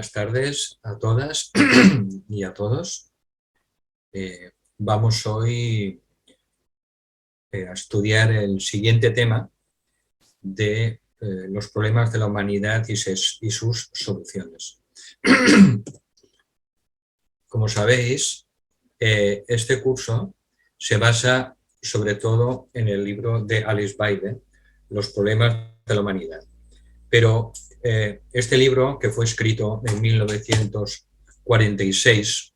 Buenas tardes a todas y a todos. Vamos hoy a estudiar el siguiente tema de los problemas de la humanidad y sus soluciones. Como sabéis, este curso se basa sobre todo en el libro de Alice Bailey, Los problemas de la humanidad. Pero este libro, que fue escrito en 1946,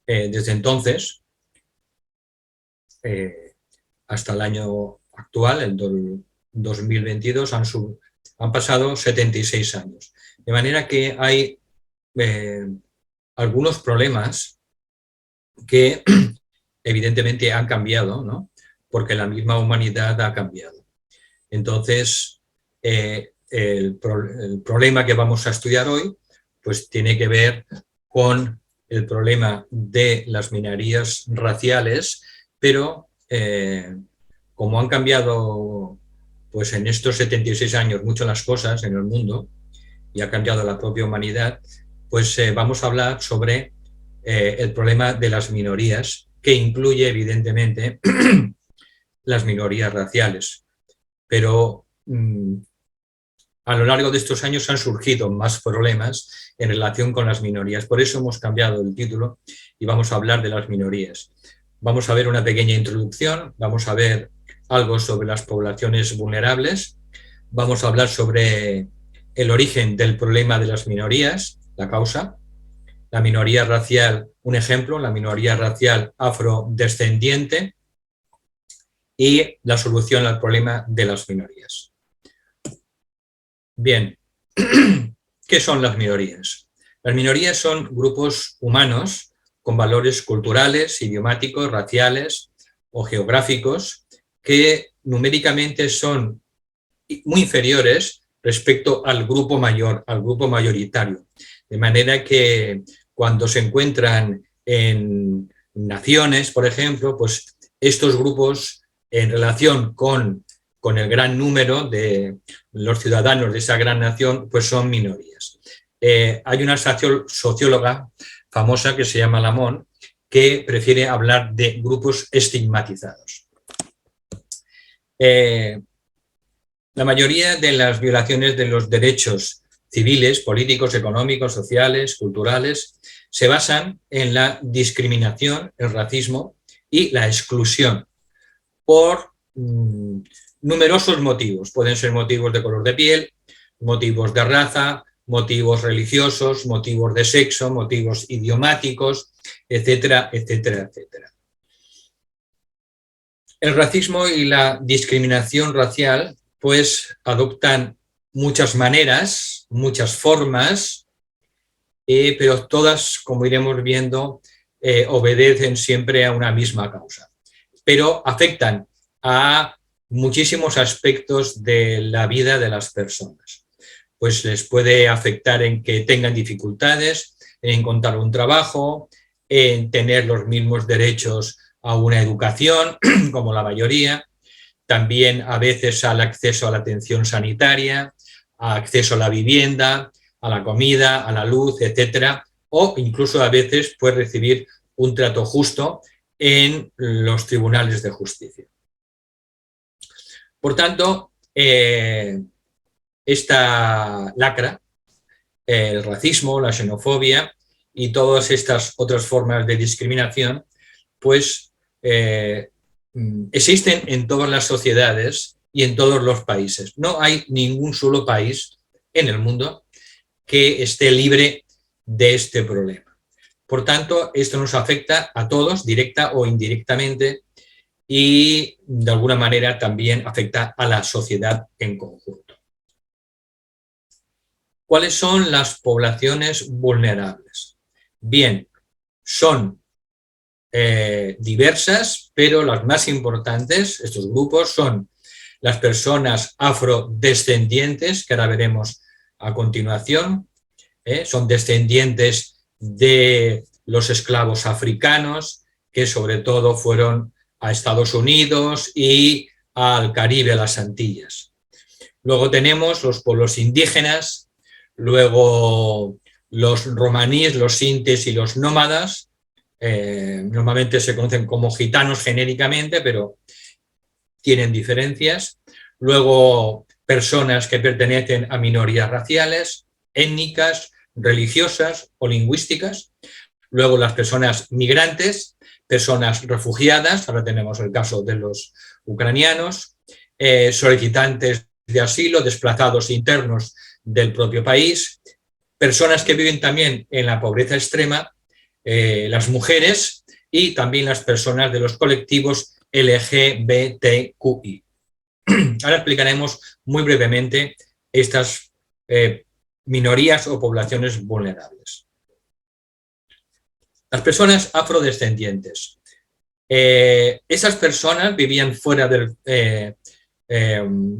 desde entonces, hasta el año actual, el 2022, han pasado 76 años. De manera que hay algunos problemas que evidentemente han cambiado, ¿no? Porque la misma humanidad ha cambiado. Entonces, el problema que vamos a estudiar hoy pues tiene que ver con el problema de las minorías raciales, pero como han cambiado pues en estos 76 años mucho las cosas en el mundo y ha cambiado la propia humanidad, pues vamos a hablar sobre el problema de las minorías, que incluye evidentemente las minorías raciales. Pero a lo largo de estos años han surgido más problemas en relación con las minorías. Por eso hemos cambiado el título y vamos a hablar de las minorías. Vamos a ver una pequeña introducción, vamos a ver algo sobre las poblaciones vulnerables, vamos a hablar sobre el origen del problema de las minorías, la causa, la minoría racial, un ejemplo, la minoría racial afrodescendiente y la solución al problema de las minorías. Bien, ¿qué son las minorías? Las minorías son grupos humanos con valores culturales, idiomáticos, raciales o geográficos que numéricamente son muy inferiores respecto al grupo mayor, al grupo mayoritario. De manera que cuando se encuentran en naciones, por ejemplo, pues estos grupos en relación con el gran número de los ciudadanos de esa gran nación, pues son minorías. Hay una socióloga famosa que se llama Lamont, que prefiere hablar de grupos estigmatizados. La mayoría de las violaciones de los derechos civiles, políticos, económicos, sociales, culturales, se basan en la discriminación, el racismo y la exclusión por numerosos motivos. Pueden ser motivos de color de piel, motivos de raza, motivos religiosos, motivos de sexo, motivos idiomáticos, etcétera, etcétera, etcétera. El racismo y la discriminación racial pues adoptan muchas maneras, muchas formas, pero todas, como iremos viendo, obedecen siempre a una misma causa. Pero afectan a muchísimos aspectos de la vida de las personas. Pues les puede afectar en que tengan dificultades, en encontrar un trabajo, en tener los mismos derechos a una educación, como la mayoría, también a veces al acceso a la atención sanitaria, al acceso a la vivienda, a la comida, a la luz, etcétera, o incluso a veces puede recibir un trato justo en los tribunales de justicia. Por tanto, esta lacra, el racismo, la xenofobia y todas estas otras formas de discriminación, pues existen en todas las sociedades y en todos los países. No hay ningún solo país en el mundo que esté libre de este problema. Por tanto, esto nos afecta a todos, directa o indirectamente, y de alguna manera también afecta a la sociedad en conjunto. ¿Cuáles son las poblaciones vulnerables? Bien, son diversas, pero las más importantes, estos grupos, son las personas afrodescendientes, que ahora veremos a continuación, son descendientes de los esclavos africanos, que sobre todo fueron a Estados Unidos y al Caribe, a las Antillas. Luego tenemos los pueblos indígenas, Luego los romaníes, los sintes y los nómadas, normalmente se conocen como gitanos genéricamente, pero tienen diferencias. Luego personas que pertenecen a minorías raciales, étnicas, religiosas o lingüísticas. Luego las personas migrantes, personas refugiadas, ahora tenemos el caso de los ucranianos, solicitantes de asilo, desplazados internos del propio país, personas que viven también en la pobreza extrema, las mujeres y también las personas de los colectivos LGBTQI. Ahora explicaremos muy brevemente estas minorías o poblaciones vulnerables. Las personas afrodescendientes. Esas personas vivían fuera del...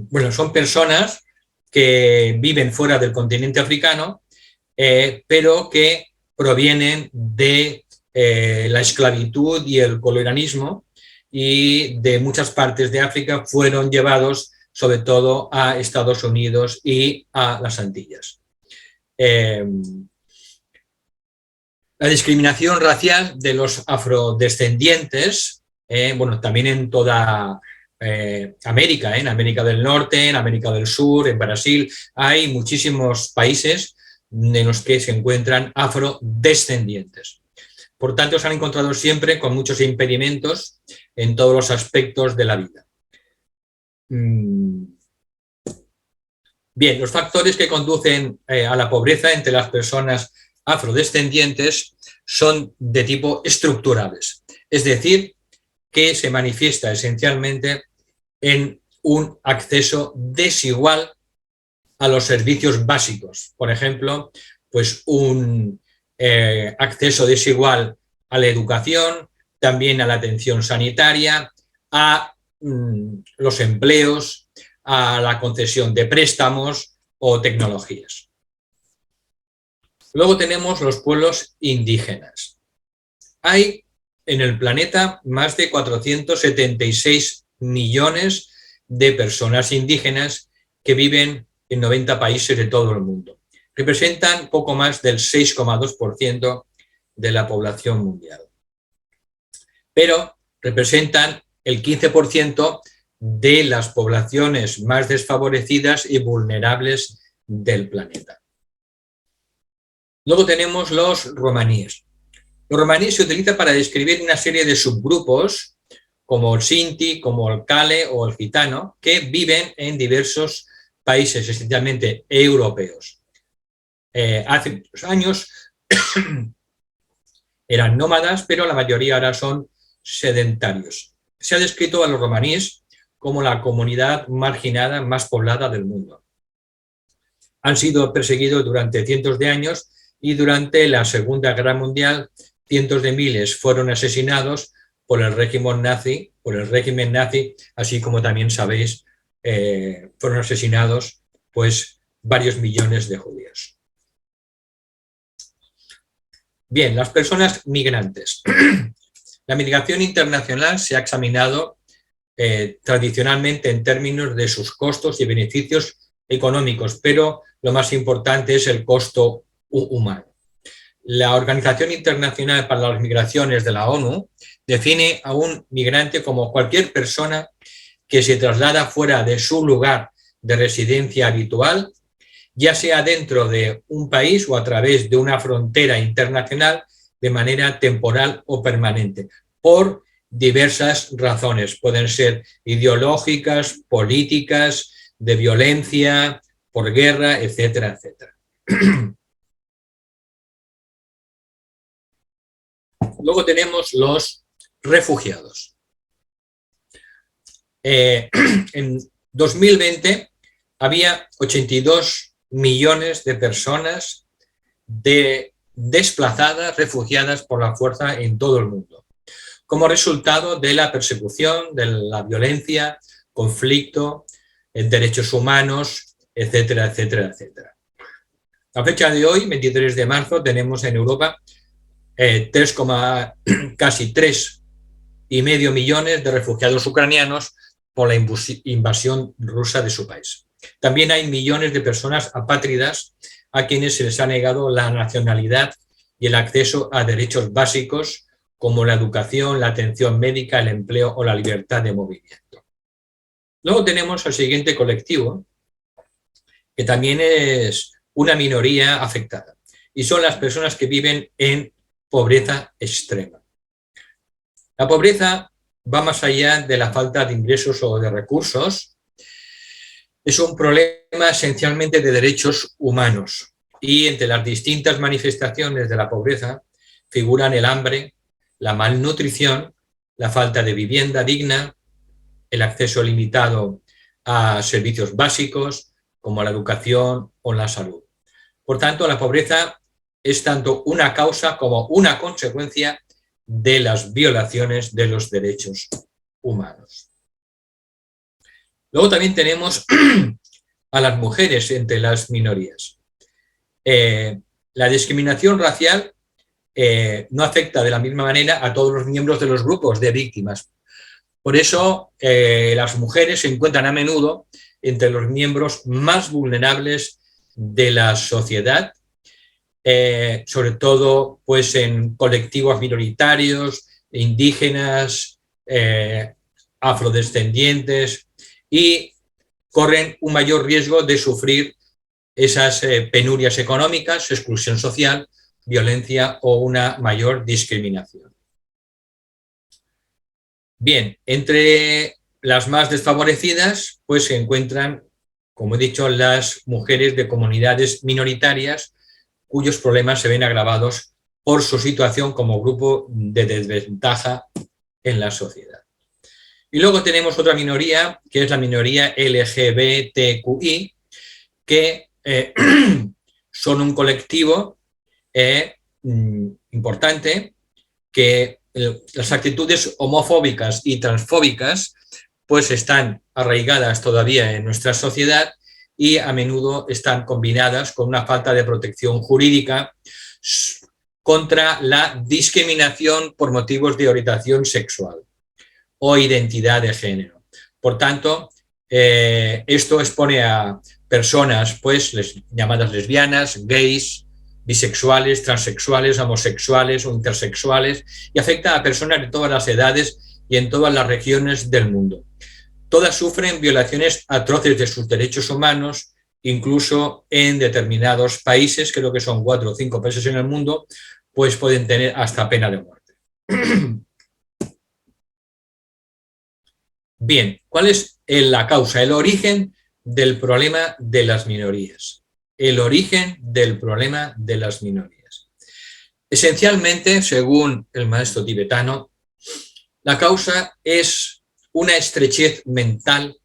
bueno, son personas que viven fuera del continente africano, pero que provienen de la esclavitud y el colonialismo, y de muchas partes de África fueron llevados sobre todo a Estados Unidos y a las Antillas. La discriminación racial de los afrodescendientes, bueno, también en toda América, en América del Norte, en América del Sur, en Brasil, hay muchísimos países en los que se encuentran afrodescendientes. Por tanto, se han encontrado siempre con muchos impedimentos en todos los aspectos de la vida. Bien, los factores que conducen a la pobreza entre las personas afrodescendientes son de tipo estructurales, es decir, que se manifiesta esencialmente en un acceso desigual a los servicios básicos. Por ejemplo, pues un acceso desigual a la educación, también a la atención sanitaria, a los empleos, a la concesión de préstamos o tecnologías. Luego tenemos los pueblos indígenas. Hay en el planeta más de 476 millones de personas indígenas que viven en 90 países de todo el mundo. Representan poco más del 6,2% de la población mundial. Pero representan el 15% de las poblaciones más desfavorecidas y vulnerables del planeta. Luego tenemos los romaníes. Los romaníes se utilizan para describir una serie de subgrupos, como el sinti, como el cale o el gitano, que viven en diversos países, esencialmente europeos. Hace muchos años eran nómadas, pero la mayoría ahora son sedentarios. Se ha descrito a los romaníes como la comunidad marginada más poblada del mundo. Han sido perseguidos durante cientos de años y durante la Segunda Guerra Mundial cientos de miles fueron asesinados por el régimen nazi, así como también sabéis, fueron asesinados pues varios millones de judíos. Bien, las personas migrantes. La migración internacional se ha examinado tradicionalmente en términos de sus costos y beneficios económicos, pero lo más importante es el costo humano. La Organización Internacional para las Migraciones de la ONU define a un migrante como cualquier persona que se traslada fuera de su lugar de residencia habitual, ya sea dentro de un país o a través de una frontera internacional de manera temporal o permanente, por diversas razones. Pueden ser ideológicas, políticas, de violencia, por guerra, etcétera, etcétera. Luego tenemos los refugiados. En 2020 había 82 millones de personas desplazadas, refugiadas por la fuerza en todo el mundo, como resultado de la persecución, de la violencia, conflicto, derechos humanos, etcétera, etcétera, etcétera. A fecha de hoy, 23 de marzo, tenemos en Europa casi 3,5 millones de refugiados ucranianos por la invasión rusa de su país. También hay millones de personas apátridas a quienes se les ha negado la nacionalidad y el acceso a derechos básicos como la educación, la atención médica, el empleo o la libertad de movimiento. Luego tenemos al siguiente colectivo, que también es una minoría afectada, y son las personas que viven en pobreza extrema. La pobreza va más allá de la falta de ingresos o de recursos. Es un problema esencialmente de derechos humanos, y entre las distintas manifestaciones de la pobreza figuran el hambre, la malnutrición, la falta de vivienda digna, el acceso limitado a servicios básicos como la educación o la salud. Por tanto, la pobreza es tanto una causa como una consecuencia de las violaciones de los derechos humanos. Luego también tenemos a las mujeres entre las minorías. La discriminación racial no afecta de la misma manera a todos los miembros de los grupos de víctimas. Por eso, las mujeres se encuentran a menudo entre los miembros más vulnerables de la sociedad, sobre todo pues, en colectivos minoritarios, indígenas, afrodescendientes, y corren un mayor riesgo de sufrir esas penurias económicas, exclusión social, violencia o una mayor discriminación. Bien, entre las más desfavorecidas pues se encuentran, como he dicho, las mujeres de comunidades minoritarias cuyos problemas se ven agravados por su situación como grupo de desventaja en la sociedad. Y luego tenemos otra minoría, que es la minoría LGBTQI, que son un colectivo importante que las actitudes homofóbicas y transfóbicas pues están arraigadas todavía en nuestra sociedad y a menudo están combinadas con una falta de protección jurídica contra la discriminación por motivos de orientación sexual o identidad de género. Por tanto, esto expone a personas pues, llamadas lesbianas, gays, bisexuales, transexuales, homosexuales o intersexuales, y afecta a personas de todas las edades y en todas las regiones del mundo. Todas sufren violaciones atroces de sus derechos humanos, incluso en determinados países, creo que son 4 o 5 países en el mundo, pues pueden tener hasta pena de muerte. Bien, ¿cuál es la causa, el origen del problema de las minorías? El origen del problema de las minorías. Esencialmente, según el maestro tibetano, la causa es una estrechez mental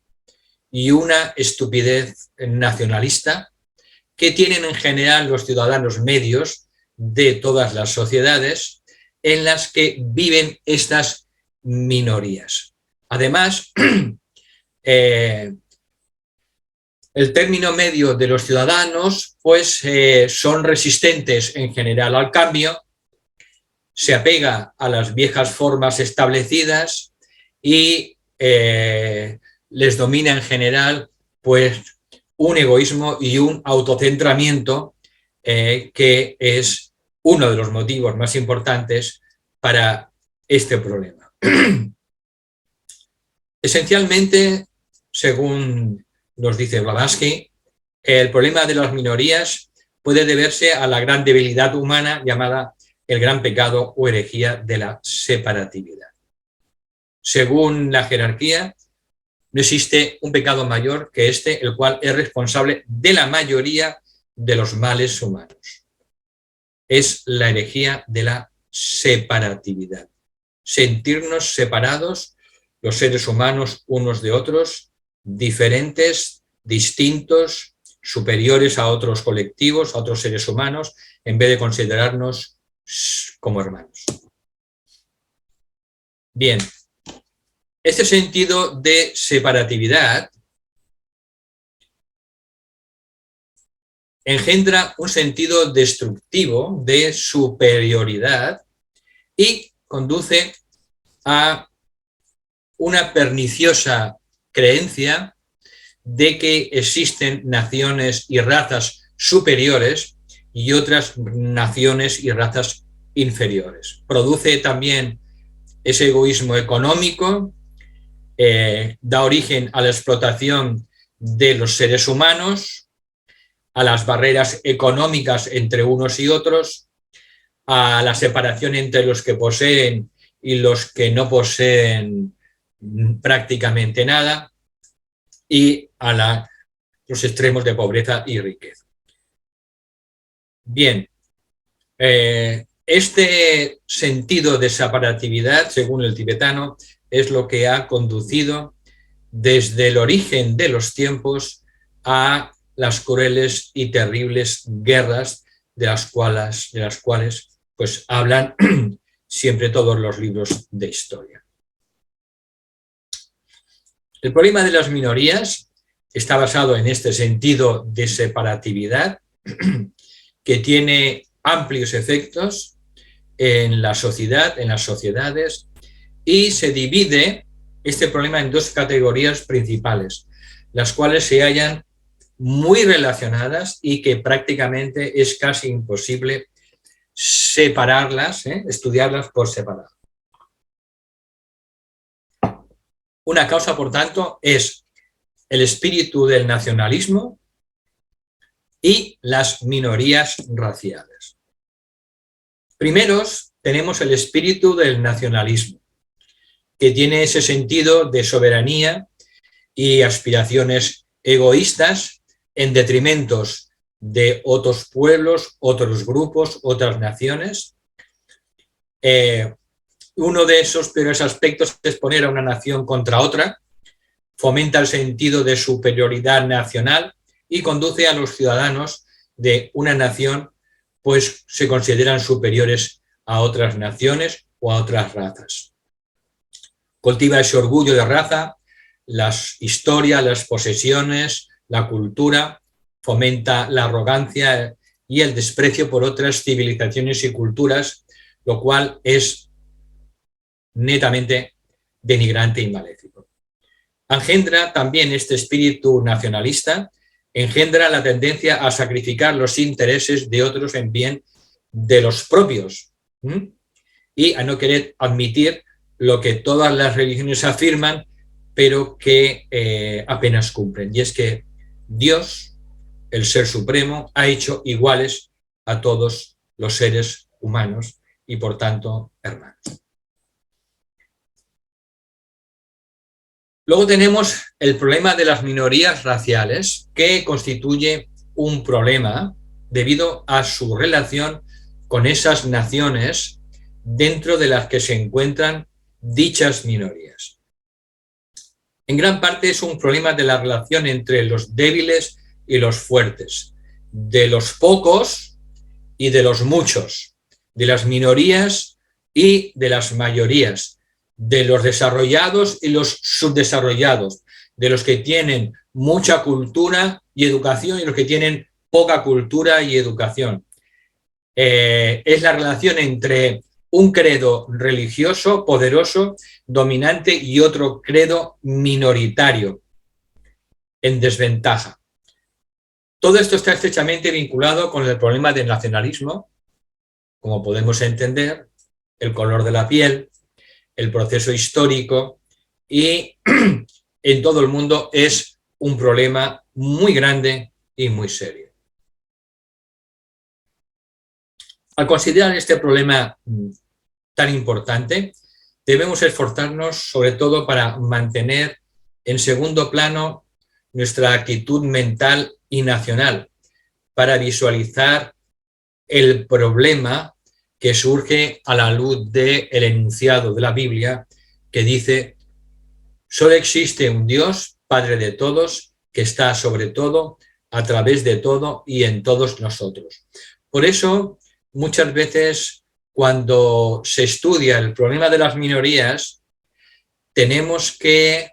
y una estupidez nacionalista que tienen en general los ciudadanos medios de todas las sociedades en las que viven estas minorías. Además, el término medio de los ciudadanos pues, son resistentes en general al cambio, se apega a las viejas formas establecidas y les domina en general pues, un egoísmo y un autocentramiento que es uno de los motivos más importantes para este problema. Esencialmente, según nos dice Blavatsky, el problema de las minorías puede deberse a la gran debilidad humana llamada el gran pecado o herejía de la separatividad. Según la jerarquía, no existe un pecado mayor que este, el cual es responsable de la mayoría de los males humanos. Es la herejía de la separatividad. Sentirnos separados los seres humanos unos de otros, diferentes, distintos, superiores a otros colectivos, a otros seres humanos, en vez de considerarnos como hermanos. Bien, este sentido de separatividad engendra un sentido destructivo de superioridad y conduce a una perniciosa creencia de que existen naciones y razas superiores y otras naciones y razas inferiores. Produce también ese egoísmo económico, da origen a la explotación de los seres humanos, a las barreras económicas entre unos y otros, a la separación entre los que poseen y los que no poseen prácticamente nada, y a los extremos de pobreza y riqueza. Bien, este sentido de separatividad, según el tibetano, es lo que ha conducido desde el origen de los tiempos a las crueles y terribles guerras de las cuales pues, hablan siempre todos los libros de historia. El problema de las minorías está basado en este sentido de separatividad que tiene amplios efectos en la sociedad, en las sociedades, y se divide este problema en dos categorías principales, las cuales se hallan muy relacionadas y que prácticamente es casi imposible separarlas, estudiarlas por separado. Una causa, por tanto, es el espíritu del nacionalismo y las minorías raciales. Primeros, tenemos el espíritu del nacionalismo, que tiene ese sentido de soberanía y aspiraciones egoístas en detrimento de otros pueblos, otros grupos, otras naciones. Uno de esos peores aspectos es poner a una nación contra otra, fomenta el sentido de superioridad nacional y conduce a los ciudadanos de una nación, pues se consideran superiores a otras naciones o a otras razas. Cultiva ese orgullo de raza, las historias, las posesiones, la cultura, fomenta la arrogancia y el desprecio por otras civilizaciones y culturas, lo cual es netamente denigrante y maléfico. Engendra también este espíritu nacionalista, engendra la tendencia a sacrificar los intereses de otros en bien de los propios y a no querer admitir lo que todas las religiones afirman, pero que apenas cumplen. Y es que Dios, el Ser Supremo, ha hecho iguales a todos los seres humanos y, por tanto, hermanos. Luego tenemos el problema de las minorías raciales, que constituye un problema debido a su relación con esas naciones dentro de las que se encuentran dichas minorías. En gran parte es un problema de la relación entre los débiles y los fuertes, de los pocos y de los muchos, de las minorías y de las mayorías, de los desarrollados y los subdesarrollados, de los que tienen mucha cultura y educación y los que tienen poca cultura y educación. Es la relación entre un credo religioso poderoso, dominante, y otro credo minoritario, en desventaja. Todo esto está estrechamente vinculado con el problema del nacionalismo, como podemos entender, el color de la piel, el proceso histórico, y en todo el mundo es un problema muy grande y muy serio. Al considerar este problema tan importante, debemos esforzarnos sobre todo para mantener en segundo plano nuestra actitud mental y nacional, para visualizar el problema que surge a la luz del enunciado de la Biblia, que dice: solo existe un Dios, Padre de todos, que está sobre todo, a través de todo y en todos nosotros. Por eso, muchas veces, cuando se estudia el problema de las minorías, tenemos que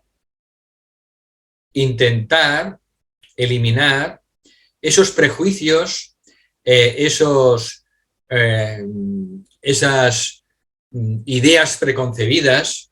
intentar eliminar esos prejuicios, esas ideas preconcebidas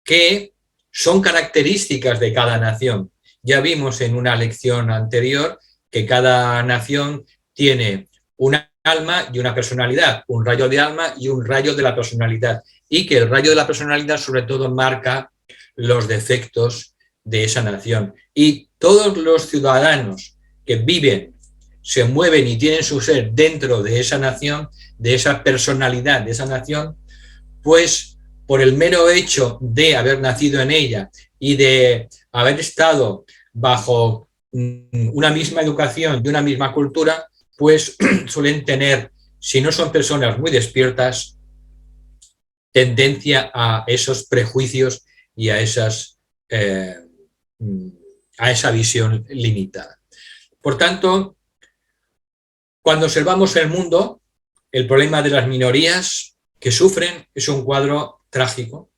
que son características de cada nación. Ya vimos en una lección anterior que cada nación tiene un alma y una personalidad, un rayo de alma y un rayo de la personalidad, y que el rayo de la personalidad sobre todo marca los defectos de esa nación. Y todos los ciudadanos que viven, se mueven y tienen su ser dentro de esa nación, de esa personalidad de esa nación, pues por el mero hecho de haber nacido en ella y de haber estado bajo una misma educación y una misma cultura, pues suelen tener, si no son personas muy despiertas, tendencia a esos prejuicios y a esa visión limitada. Por tanto, cuando observamos el mundo, el problema de las minorías que sufren es un cuadro trágico,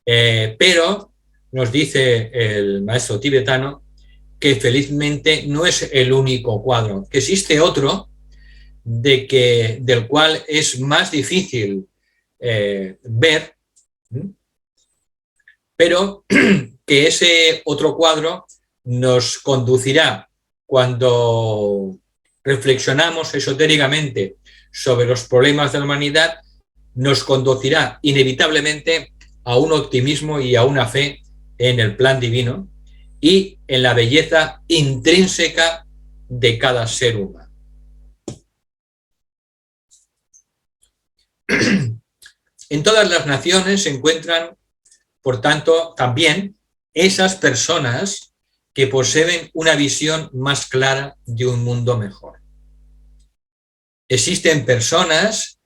pero nos dice el maestro tibetano que felizmente no es el único cuadro, que existe otro del cual es más difícil ver, pero que ese otro cuadro nos conducirá, cuando reflexionamos esotéricamente sobre los problemas de la humanidad, nos conducirá inevitablemente a un optimismo y a una fe en el plan divino y en la belleza intrínseca de cada ser humano. En todas las naciones se encuentran, por tanto, también esas personas que poseen una visión más clara de un mundo mejor. Existen personas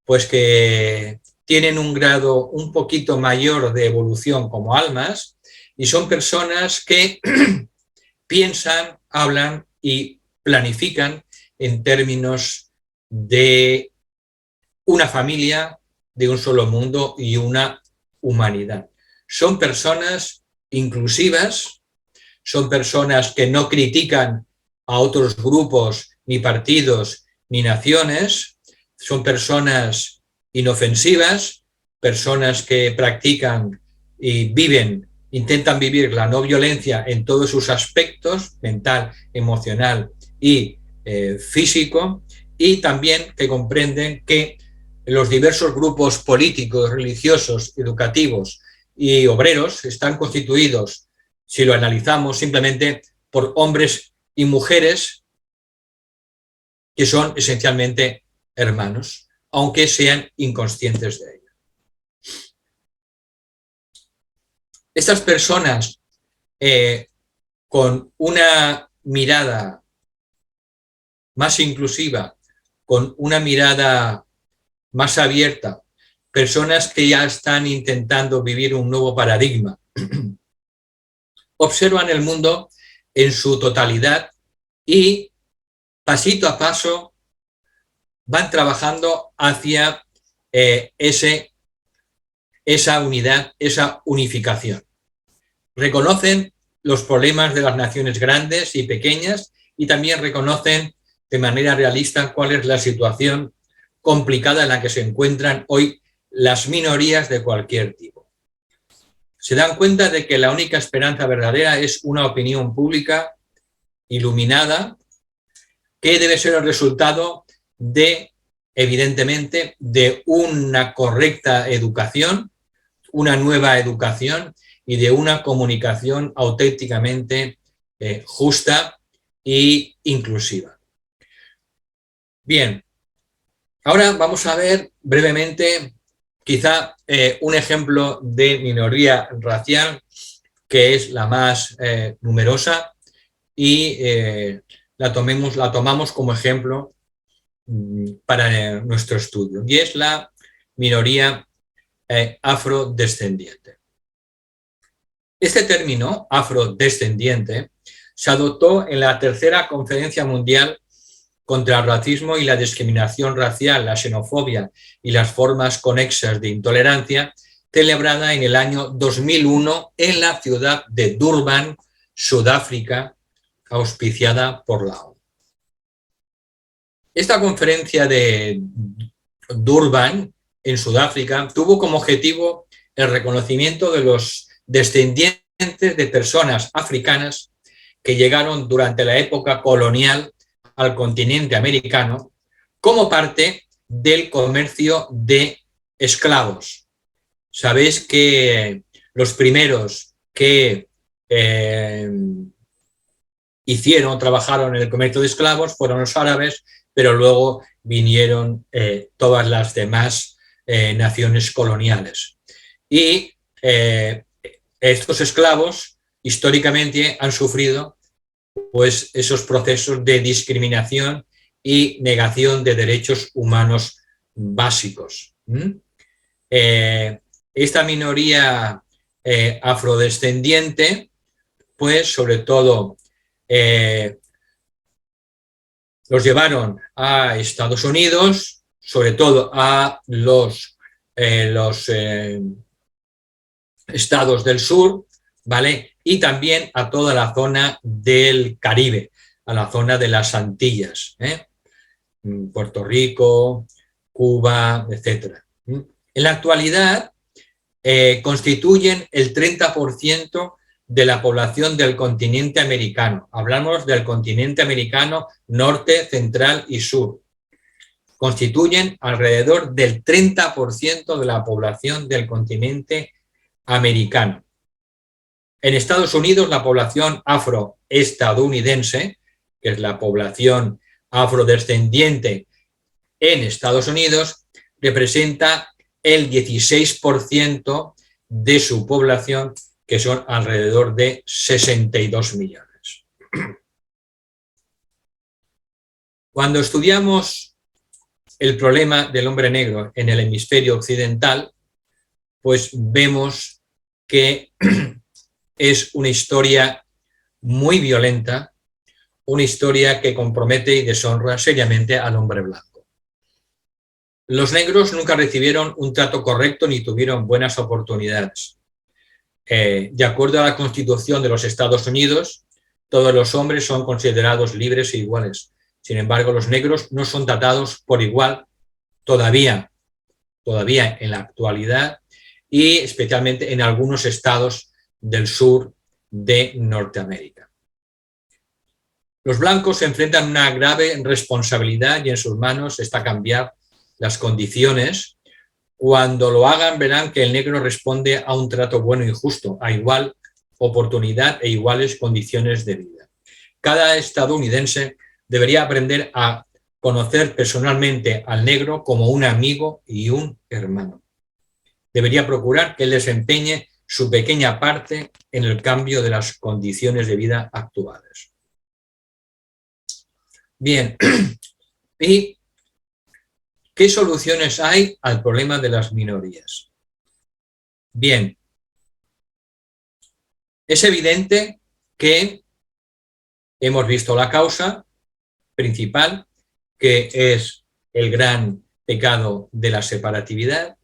pues que tienen un grado un poquito mayor de evolución como almas, y son personas que piensan, hablan y planifican en términos de una familia, de un solo mundo y una humanidad. Son personas inclusivas, son personas que no critican a otros grupos, ni partidos, ni naciones, son personas inofensivas, personas que practican y viven, intentan vivir la no violencia en todos sus aspectos, mental, emocional y físico, y también que comprenden que los diversos grupos políticos, religiosos, educativos y obreros están constituidos, si lo analizamos, simplemente por hombres y mujeres que son esencialmente hermanos, aunque sean inconscientes de ello. Estas personas con una mirada más inclusiva, con una mirada más abierta, personas que ya están intentando vivir un nuevo paradigma, observan el mundo en su totalidad y pasito a paso van trabajando hacia esa unidad, esa unificación. Reconocen los problemas de las naciones grandes y pequeñas y también reconocen de manera realista cuál es la situación complicada en la que se encuentran hoy las minorías de cualquier tipo. Se dan cuenta de que la única esperanza verdadera es una opinión pública iluminada, que debe ser el resultado de, evidentemente, de una correcta educación, una nueva educación y de una comunicación auténticamente justa e inclusiva. Bien, ahora vamos a ver brevemente quizá un ejemplo de minoría racial que es la más numerosa y la tomamos como ejemplo para nuestro estudio, y es la minoría afrodescendiente. Este término, afrodescendiente, se adoptó en la tercera Conferencia Mundial contra el Racismo y la Discriminación Racial, la Xenofobia y las formas conexas de intolerancia, celebrada en el año 2001 en la ciudad de Durban, Sudáfrica, auspiciada por la ONU. Esta conferencia de Durban, en Sudáfrica, tuvo como objetivo el reconocimiento de los descendientes de personas africanas que llegaron durante la época colonial al continente americano como parte del comercio de esclavos. Sabéis que los primeros que trabajaron en el comercio de esclavos fueron los árabes, pero luego vinieron todas las demás naciones coloniales. Y estos esclavos históricamente han sufrido pues, esos procesos de discriminación y negación de derechos humanos básicos. Esta minoría afrodescendiente, pues sobre todo los llevaron a Estados Unidos, sobre todo a los estados del sur, ¿vale? Y también a toda la zona del Caribe, a la zona de las Antillas, Puerto Rico, Cuba, etc. En la actualidad constituyen el 30% de la población del continente americano. Hablamos del continente americano norte, central y sur. Constituyen alrededor del 30% de la población del continente americano. En Estados Unidos, la población afroestadounidense, que es la población afrodescendiente en Estados Unidos, representa el 16% de su población, que son alrededor de 62 millones. Cuando estudiamos el problema del hombre negro en el hemisferio occidental, pues vemos que es una historia muy violenta, una historia que compromete y deshonra seriamente al hombre blanco. Los negros nunca recibieron un trato correcto ni tuvieron buenas oportunidades. De acuerdo a la Constitución de los Estados Unidos, todos los hombres son considerados libres e iguales. Sin embargo, los negros no son tratados por igual todavía en la actualidad y especialmente en algunos estados del sur de Norteamérica. Los blancos se enfrentan a una grave responsabilidad y en sus manos está cambiar las condiciones. Cuando lo hagan verán que el negro responde a un trato bueno y justo, a igual oportunidad e iguales condiciones de vida. Cada estadounidense debería aprender a conocer personalmente al negro como un amigo y un hermano. Debería procurar que él desempeñe su pequeña parte en el cambio de las condiciones de vida actuales. Bien, ¿y qué soluciones hay al problema de las minorías? Bien, es evidente que hemos visto la causa principal, que es el gran pecado de la separatividad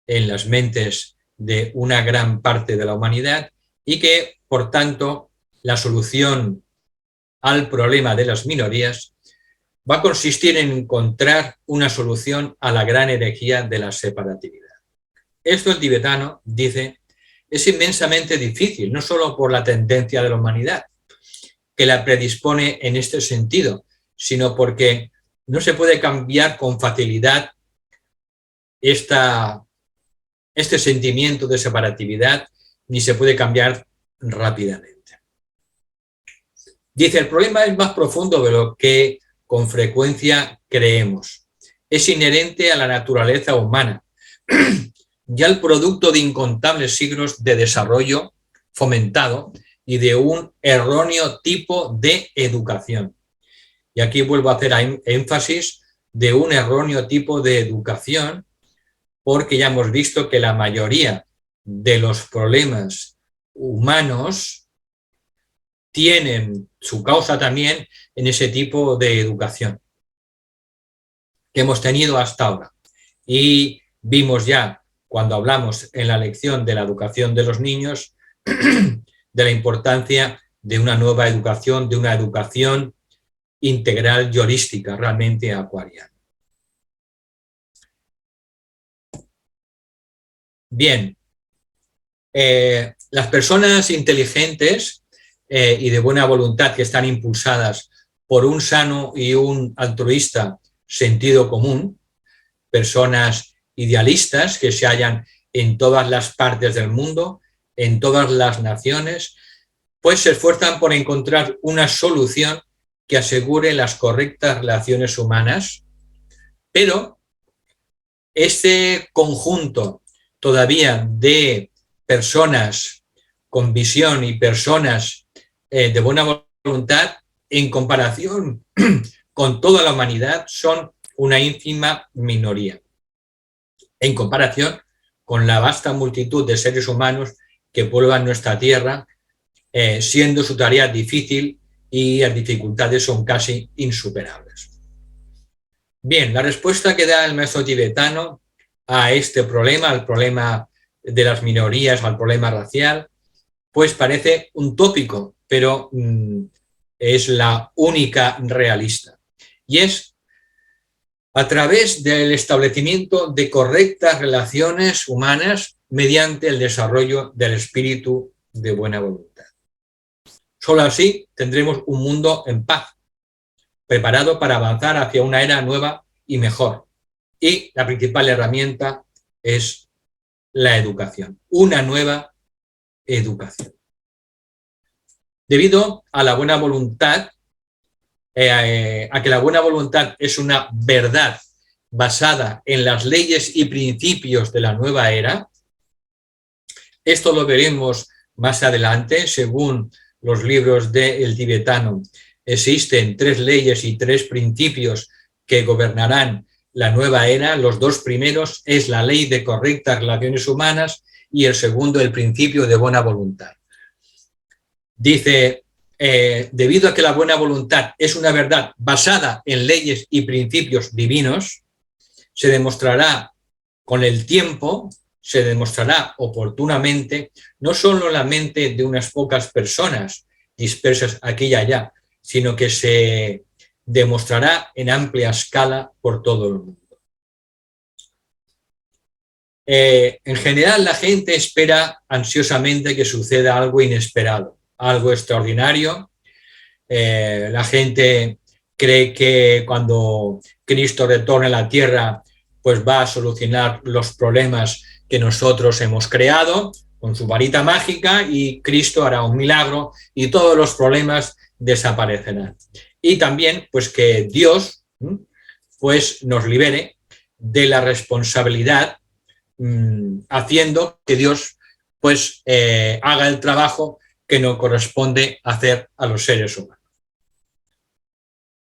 en las mentes de una gran parte de la humanidad y que, por tanto, la solución al problema de las minorías va a consistir en encontrar una solución a la gran herejía de la separatividad. Esto el tibetano dice es inmensamente difícil, no solo por la tendencia de la humanidad, que la predispone en este sentido, sino porque no se puede cambiar con facilidad este sentimiento de separatividad, ni se puede cambiar rápidamente. Dice, el problema es más profundo de lo que con frecuencia creemos. Es inherente a la naturaleza humana, ya el producto de incontables siglos de desarrollo fomentado y de un erróneo tipo de educación. Y aquí vuelvo a hacer énfasis de un erróneo tipo de educación, porque ya hemos visto que la mayoría de los problemas humanos tienen su causa también en ese tipo de educación que hemos tenido hasta ahora. Y vimos ya, cuando hablamos en la lección de la educación de los niños, de la importancia de una nueva educación, de una educación integral y holística, realmente acuariana. Bien, las personas inteligentes y de buena voluntad que están impulsadas por un sano y un altruista sentido común, personas idealistas que se hallan en todas las partes del mundo, en todas las naciones, pues se esfuerzan por encontrar una solución que asegure las correctas relaciones humanas, pero este conjunto todavía de personas con visión y personas de buena voluntad, en comparación con toda la humanidad, son una ínfima minoría, en comparación con la vasta multitud de seres humanos que pueblan nuestra tierra, siendo su tarea difícil y las dificultades son casi insuperables. Bien, la respuesta que da el maestro tibetano a este problema, al problema de las minorías, al problema racial, pues parece un tópico, pero es la única realista. Y es a través del establecimiento de correctas relaciones humanas mediante el desarrollo del espíritu de buena voluntad. Solo así tendremos un mundo en paz, preparado para avanzar hacia una era nueva y mejor. Y la principal herramienta es la educación, una nueva educación. Debido a la buena voluntad, a que la buena voluntad es una verdad basada en las leyes y principios de la nueva era, esto lo veremos más adelante, según los libros del tibetano. Existen 3 leyes y 3 principios que gobernarán la nueva era. Los 2 primeros es la ley de correctas relaciones humanas y el segundo, el principio de buena voluntad. Dice, debido a que la buena voluntad es una verdad basada en leyes y principios divinos, se demostrará con el tiempo, se demostrará oportunamente, no solo en la mente de unas pocas personas dispersas aquí y allá, sino que se demostrará en amplia escala por todo el mundo. En general, la gente espera ansiosamente que suceda algo inesperado, algo extraordinario. La gente cree que cuando Cristo retorne a la tierra, pues va a solucionar los problemas que nosotros hemos creado con su varita mágica, y Cristo hará un milagro y todos los problemas desaparecerán. Y también pues que Dios pues nos libere de la responsabilidad, haciendo que Dios pues haga el trabajo que nos corresponde hacer a los seres humanos.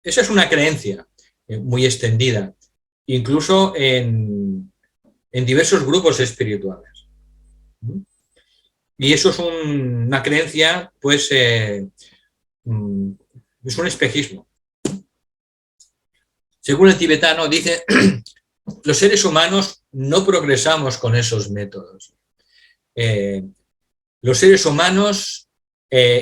Esa es una creencia muy extendida, incluso en diversos grupos espirituales. Y eso es una creencia, pues, es un espejismo. Según el tibetano, dice, los seres humanos no progresamos con esos métodos. Los seres humanos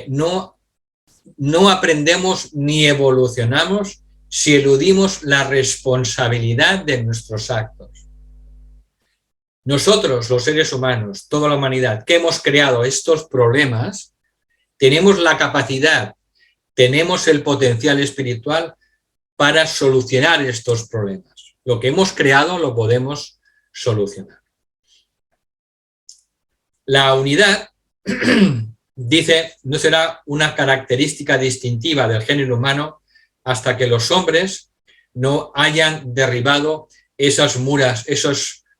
no aprendemos ni evolucionamos si eludimos la responsabilidad de nuestros actos. Nosotros, los seres humanos, toda la humanidad, que hemos creado estos problemas, tenemos la capacidad, tenemos el potencial espiritual para solucionar estos problemas. Lo que hemos creado lo podemos solucionar. La unidad, dice, no será una característica distintiva del género humano hasta que los hombres no hayan derribado esos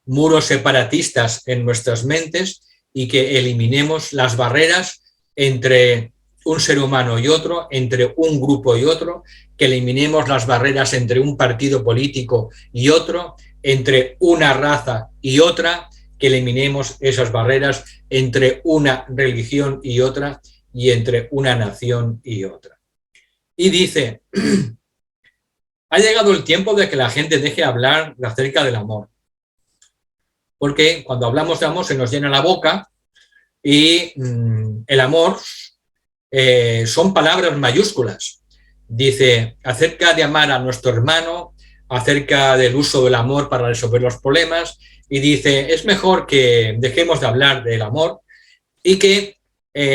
muros separatistas en nuestras mentes y que eliminemos las barreras entre un ser humano y otro, entre un grupo y otro, que eliminemos las barreras entre un partido político y otro, entre una raza y otra, que eliminemos esas barreras entre una religión y otra y entre una nación y otra. Y dice, ha llegado el tiempo de que la gente deje hablar acerca del amor. Porque cuando hablamos de amor se nos llena la boca y el amor son palabras mayúsculas. Dice, acerca de amar a nuestro hermano, acerca del uso del amor para resolver los problemas, y dice, es mejor que dejemos de hablar del amor y que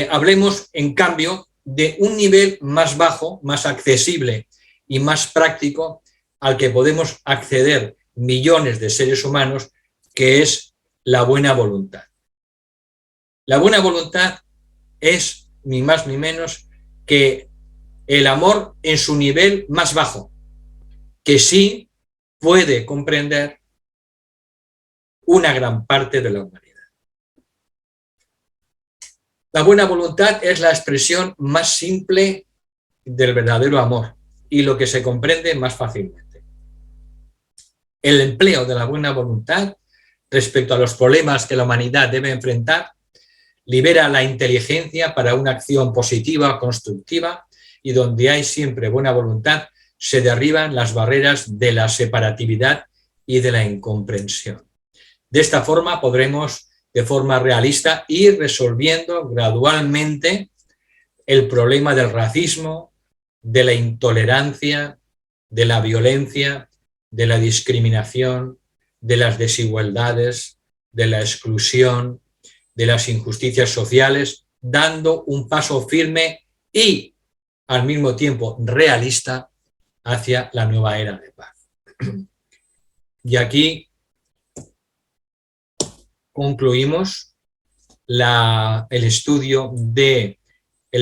hablemos, en cambio, de un nivel más bajo, más accesible y más práctico al que podemos acceder millones de seres humanos, que es la buena voluntad. La buena voluntad es ni más ni menos que el amor en su nivel más bajo, que sí puede comprender una gran parte de la humanidad. La buena voluntad es la expresión más simple del verdadero amor y lo que se comprende más fácilmente. El empleo de la buena voluntad respecto a los problemas que la humanidad debe enfrentar libera la inteligencia para una acción positiva, constructiva, y donde hay siempre buena voluntad se derriban las barreras de la separatividad y de la incomprensión. De esta forma podremos, de forma realista, ir resolviendo gradualmente el problema del racismo, de la intolerancia, de la violencia, de la discriminación, de las desigualdades, de la exclusión, de las injusticias sociales, dando un paso firme y, al mismo tiempo, realista hacia la nueva era de paz. Y aquí concluimos el estudio del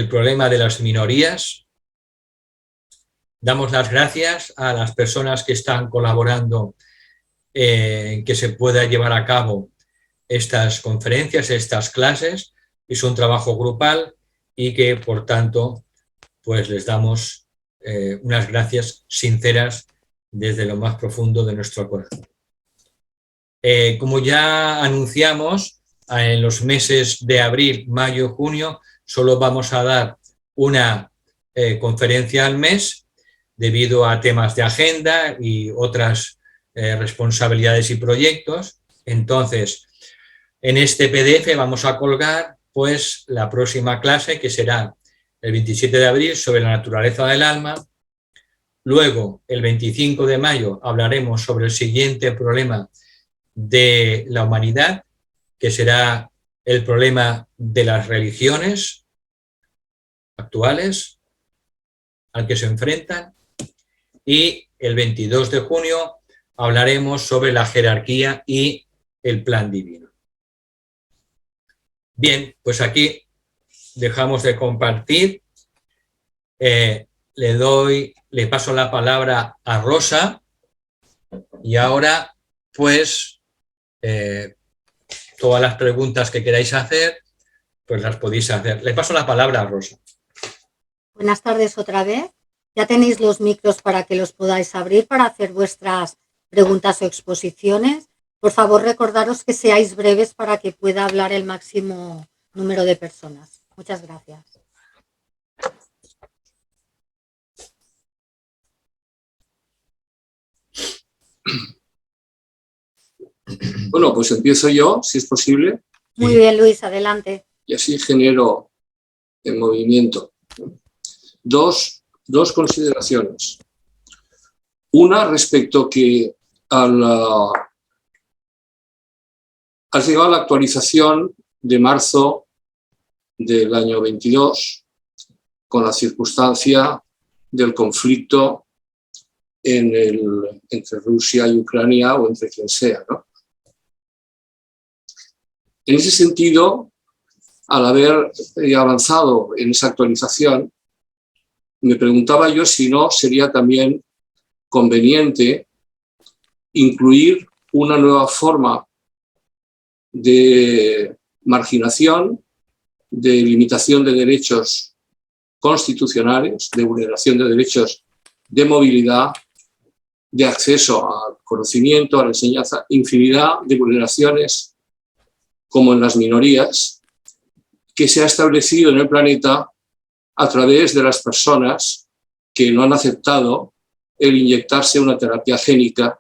problema de las minorías. Damos las gracias a las personas que están colaborando en que se pueda llevar a cabo estas conferencias, estas clases. Es un trabajo grupal y que, por tanto, pues les damos unas gracias sinceras desde lo más profundo de nuestro corazón. Como ya anunciamos, en los meses de abril, mayo, junio, solo vamos a dar una conferencia al mes debido a temas de agenda y otras responsabilidades y proyectos. Entonces, en este PDF vamos a colgar pues la próxima clase, que será el 27 de abril, sobre la naturaleza del alma. Luego, el 25 de mayo, hablaremos sobre el siguiente problema de la humanidad, que será el problema de las religiones actuales al que se enfrentan. Y el 22 de junio hablaremos sobre la jerarquía y el plan divino. Bien, pues aquí dejamos de compartir. Le paso la palabra a Rosa y ahora pues todas las preguntas que queráis hacer pues las podéis hacer. Le paso la palabra a Rosa. Buenas tardes otra vez. Ya tenéis los micros para que los podáis abrir para hacer vuestras preguntas o exposiciones. Por favor, recordaros que seáis breves para que pueda hablar el máximo número de personas. Muchas gracias. Bueno, pues empiezo yo, si es posible. Muy bien, Luis, adelante. Y así genero el movimiento. Dos consideraciones. Una respecto que has llegado a la actualización de marzo del año 22 con la circunstancia del conflicto entre Rusia y Ucrania o entre quien sea, ¿no? En ese sentido, al haber avanzado en esa actualización, me preguntaba yo si no sería también conveniente incluir una nueva forma de marginación, de limitación de derechos constitucionales, de vulneración de derechos de movilidad, de acceso al conocimiento, a la enseñanza, infinidad de vulneraciones, como en las minorías, que se ha establecido en el planeta a través de las personas que no han aceptado el inyectarse una terapia génica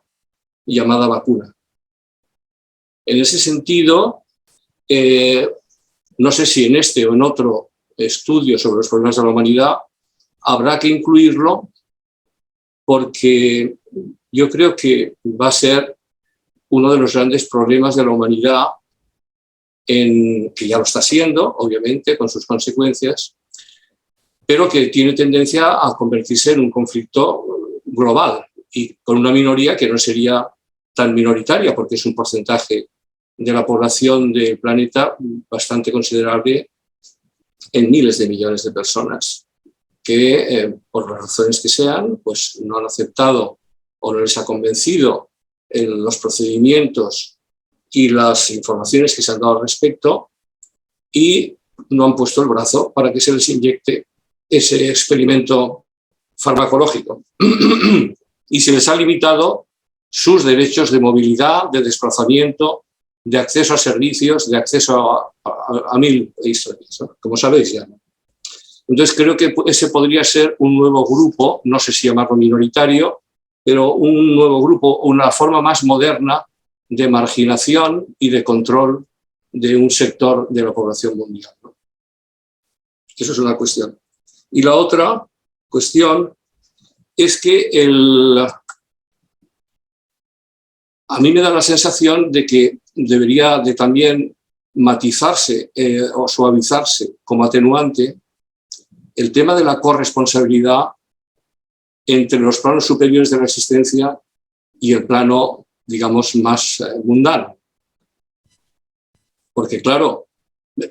llamada vacuna. En ese sentido, no sé si en este o en otro estudio sobre los problemas de la humanidad habrá que incluirlo, porque yo creo que va a ser uno de los grandes problemas de la humanidad, que ya lo está siendo, obviamente, con sus consecuencias, pero que tiene tendencia a convertirse en un conflicto global y con una minoría que no sería tan minoritaria, porque es un porcentaje de la población del planeta bastante considerable en miles de millones de personas que, por las razones que sean, pues no han aceptado o no les ha convencido los procedimientos y las informaciones que se han dado al respecto y no han puesto el brazo para que se les inyecte ese experimento farmacológico. Y se les ha limitado sus derechos de movilidad, de desplazamiento, de acceso a servicios, de acceso a mil historias, ¿no? Como sabéis ya, ¿no? Entonces creo que ese podría ser un nuevo grupo, no sé si llamarlo minoritario, pero un nuevo grupo, una forma más moderna de marginación y de control de un sector de la población mundial, ¿no? Eso es una cuestión. Y la otra cuestión es que a mí me da la sensación de que debería de también matizarse o suavizarse como atenuante el tema de la corresponsabilidad entre los planos superiores de la existencia y el plano, digamos, más mundano. Porque, claro,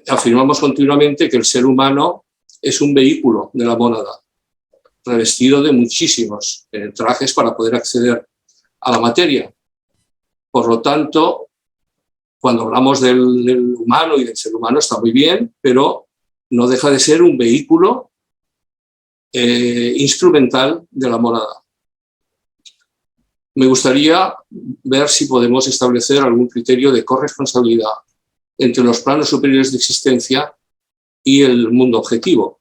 afirmamos continuamente que el ser humano es un vehículo de la mónada, revestido de muchísimos trajes para poder acceder a la materia. Por lo tanto, cuando hablamos del humano y del ser humano está muy bien, pero no deja de ser un vehículo instrumental de la mónada. Me gustaría ver si podemos establecer algún criterio de corresponsabilidad entre los planos superiores de existencia y el mundo objetivo.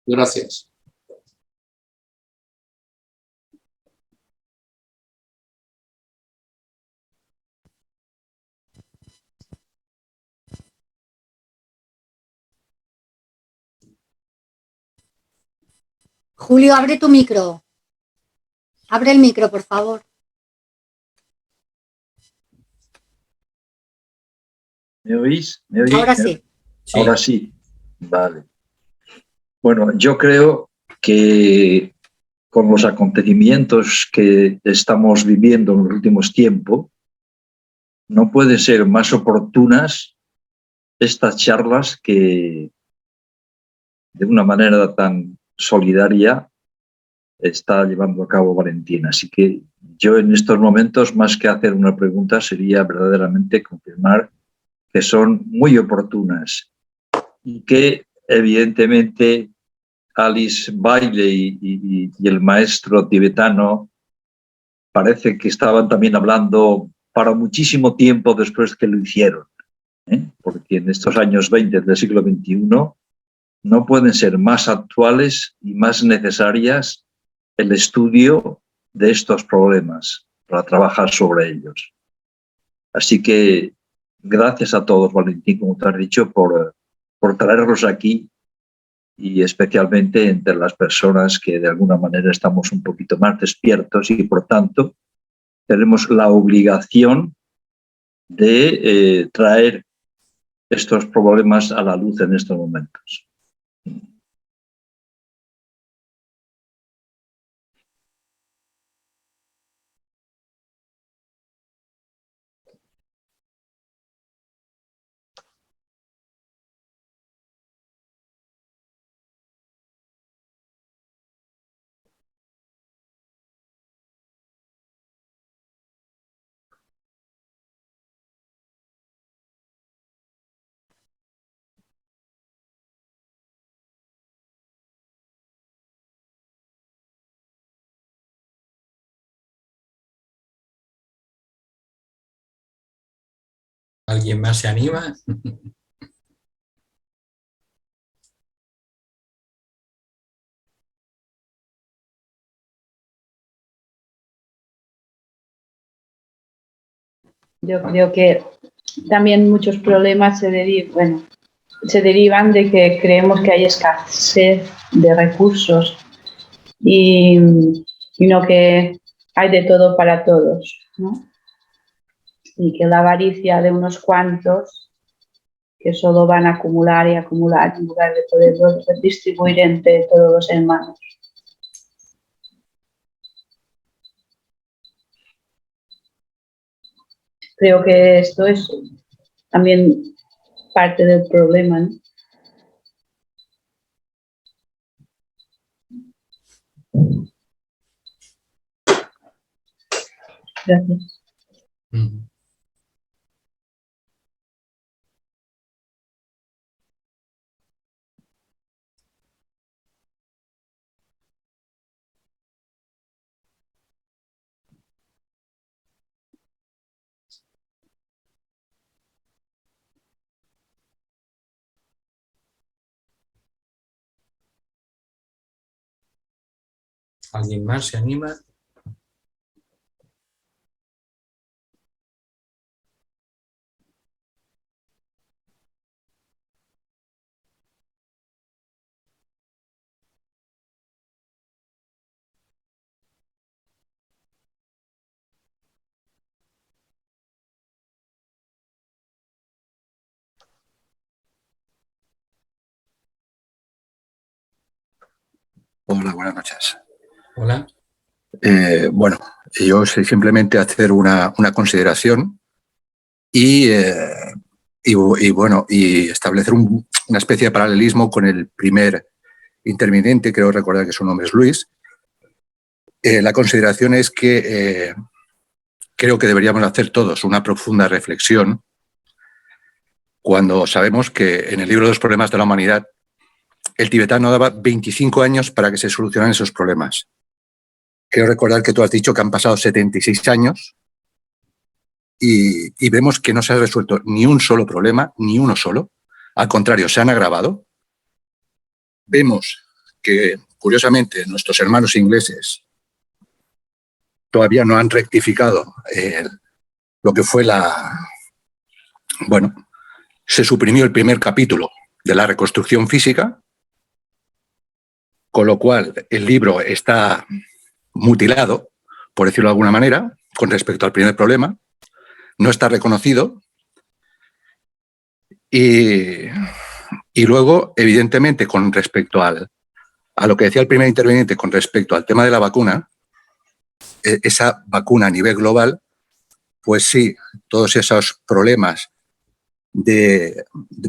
Gracias. Julio, abre tu micro. Abre el micro, por favor. ¿Me oís? ¿Me oís? Ahora sí. Sí. Ahora sí. Vale. Bueno, yo creo que con los acontecimientos que estamos viviendo en los últimos tiempos, no pueden ser más oportunas estas charlas que de una manera tan solidaria está llevando a cabo Valentina. Así que yo en estos momentos, más que hacer una pregunta, sería verdaderamente confirmar que son muy oportunas y que evidentemente Alice Bailey y el maestro tibetano parece que estaban también hablando para muchísimo tiempo después que lo hicieron, ¿eh? Porque en estos años 20 del siglo XXI no pueden ser más actuales y más necesarias el estudio de estos problemas para trabajar sobre ellos. Así que gracias a todos, Valentín, como te has dicho, por traerlos aquí y especialmente entre las personas que de alguna manera estamos un poquito más despiertos y por tanto tenemos la obligación de traer estos problemas a la luz en estos momentos. ¿Alguien más se anima? Yo creo que también muchos problemas se derivan de que creemos que hay escasez de recursos y no que hay de todo para todos, ¿no? Y que la avaricia de unos cuantos, que solo van a acumular y acumular en lugar de poderlo distribuir entre todos los hermanos. Creo que esto es también parte del problema, ¿no? Gracias. ¿Alguien más se anima? Hola, buenas noches. Hola. Bueno, yo sé simplemente hacer una consideración y establecer una especie de paralelismo con el primer interviniente, creo recordar que su nombre es Luis. La consideración es que creo que deberíamos hacer todos una profunda reflexión cuando sabemos que en el libro de los problemas de la humanidad el tibetano daba 25 años para que se solucionaran esos problemas. Quiero recordar que tú has dicho que han pasado 76 años y vemos que no se ha resuelto ni un solo problema, ni uno solo. Al contrario, se han agravado. Vemos que, curiosamente, nuestros hermanos ingleses todavía no han rectificado lo que fue Bueno, se suprimió el primer capítulo de la reconstrucción física, con lo cual el libro está mutilado, por decirlo de alguna manera, con respecto al primer problema. No está reconocido y luego, evidentemente, con respecto a lo que decía el primer interviniente con respecto al tema de la vacuna, esa vacuna a nivel global, pues sí, todos esos problemas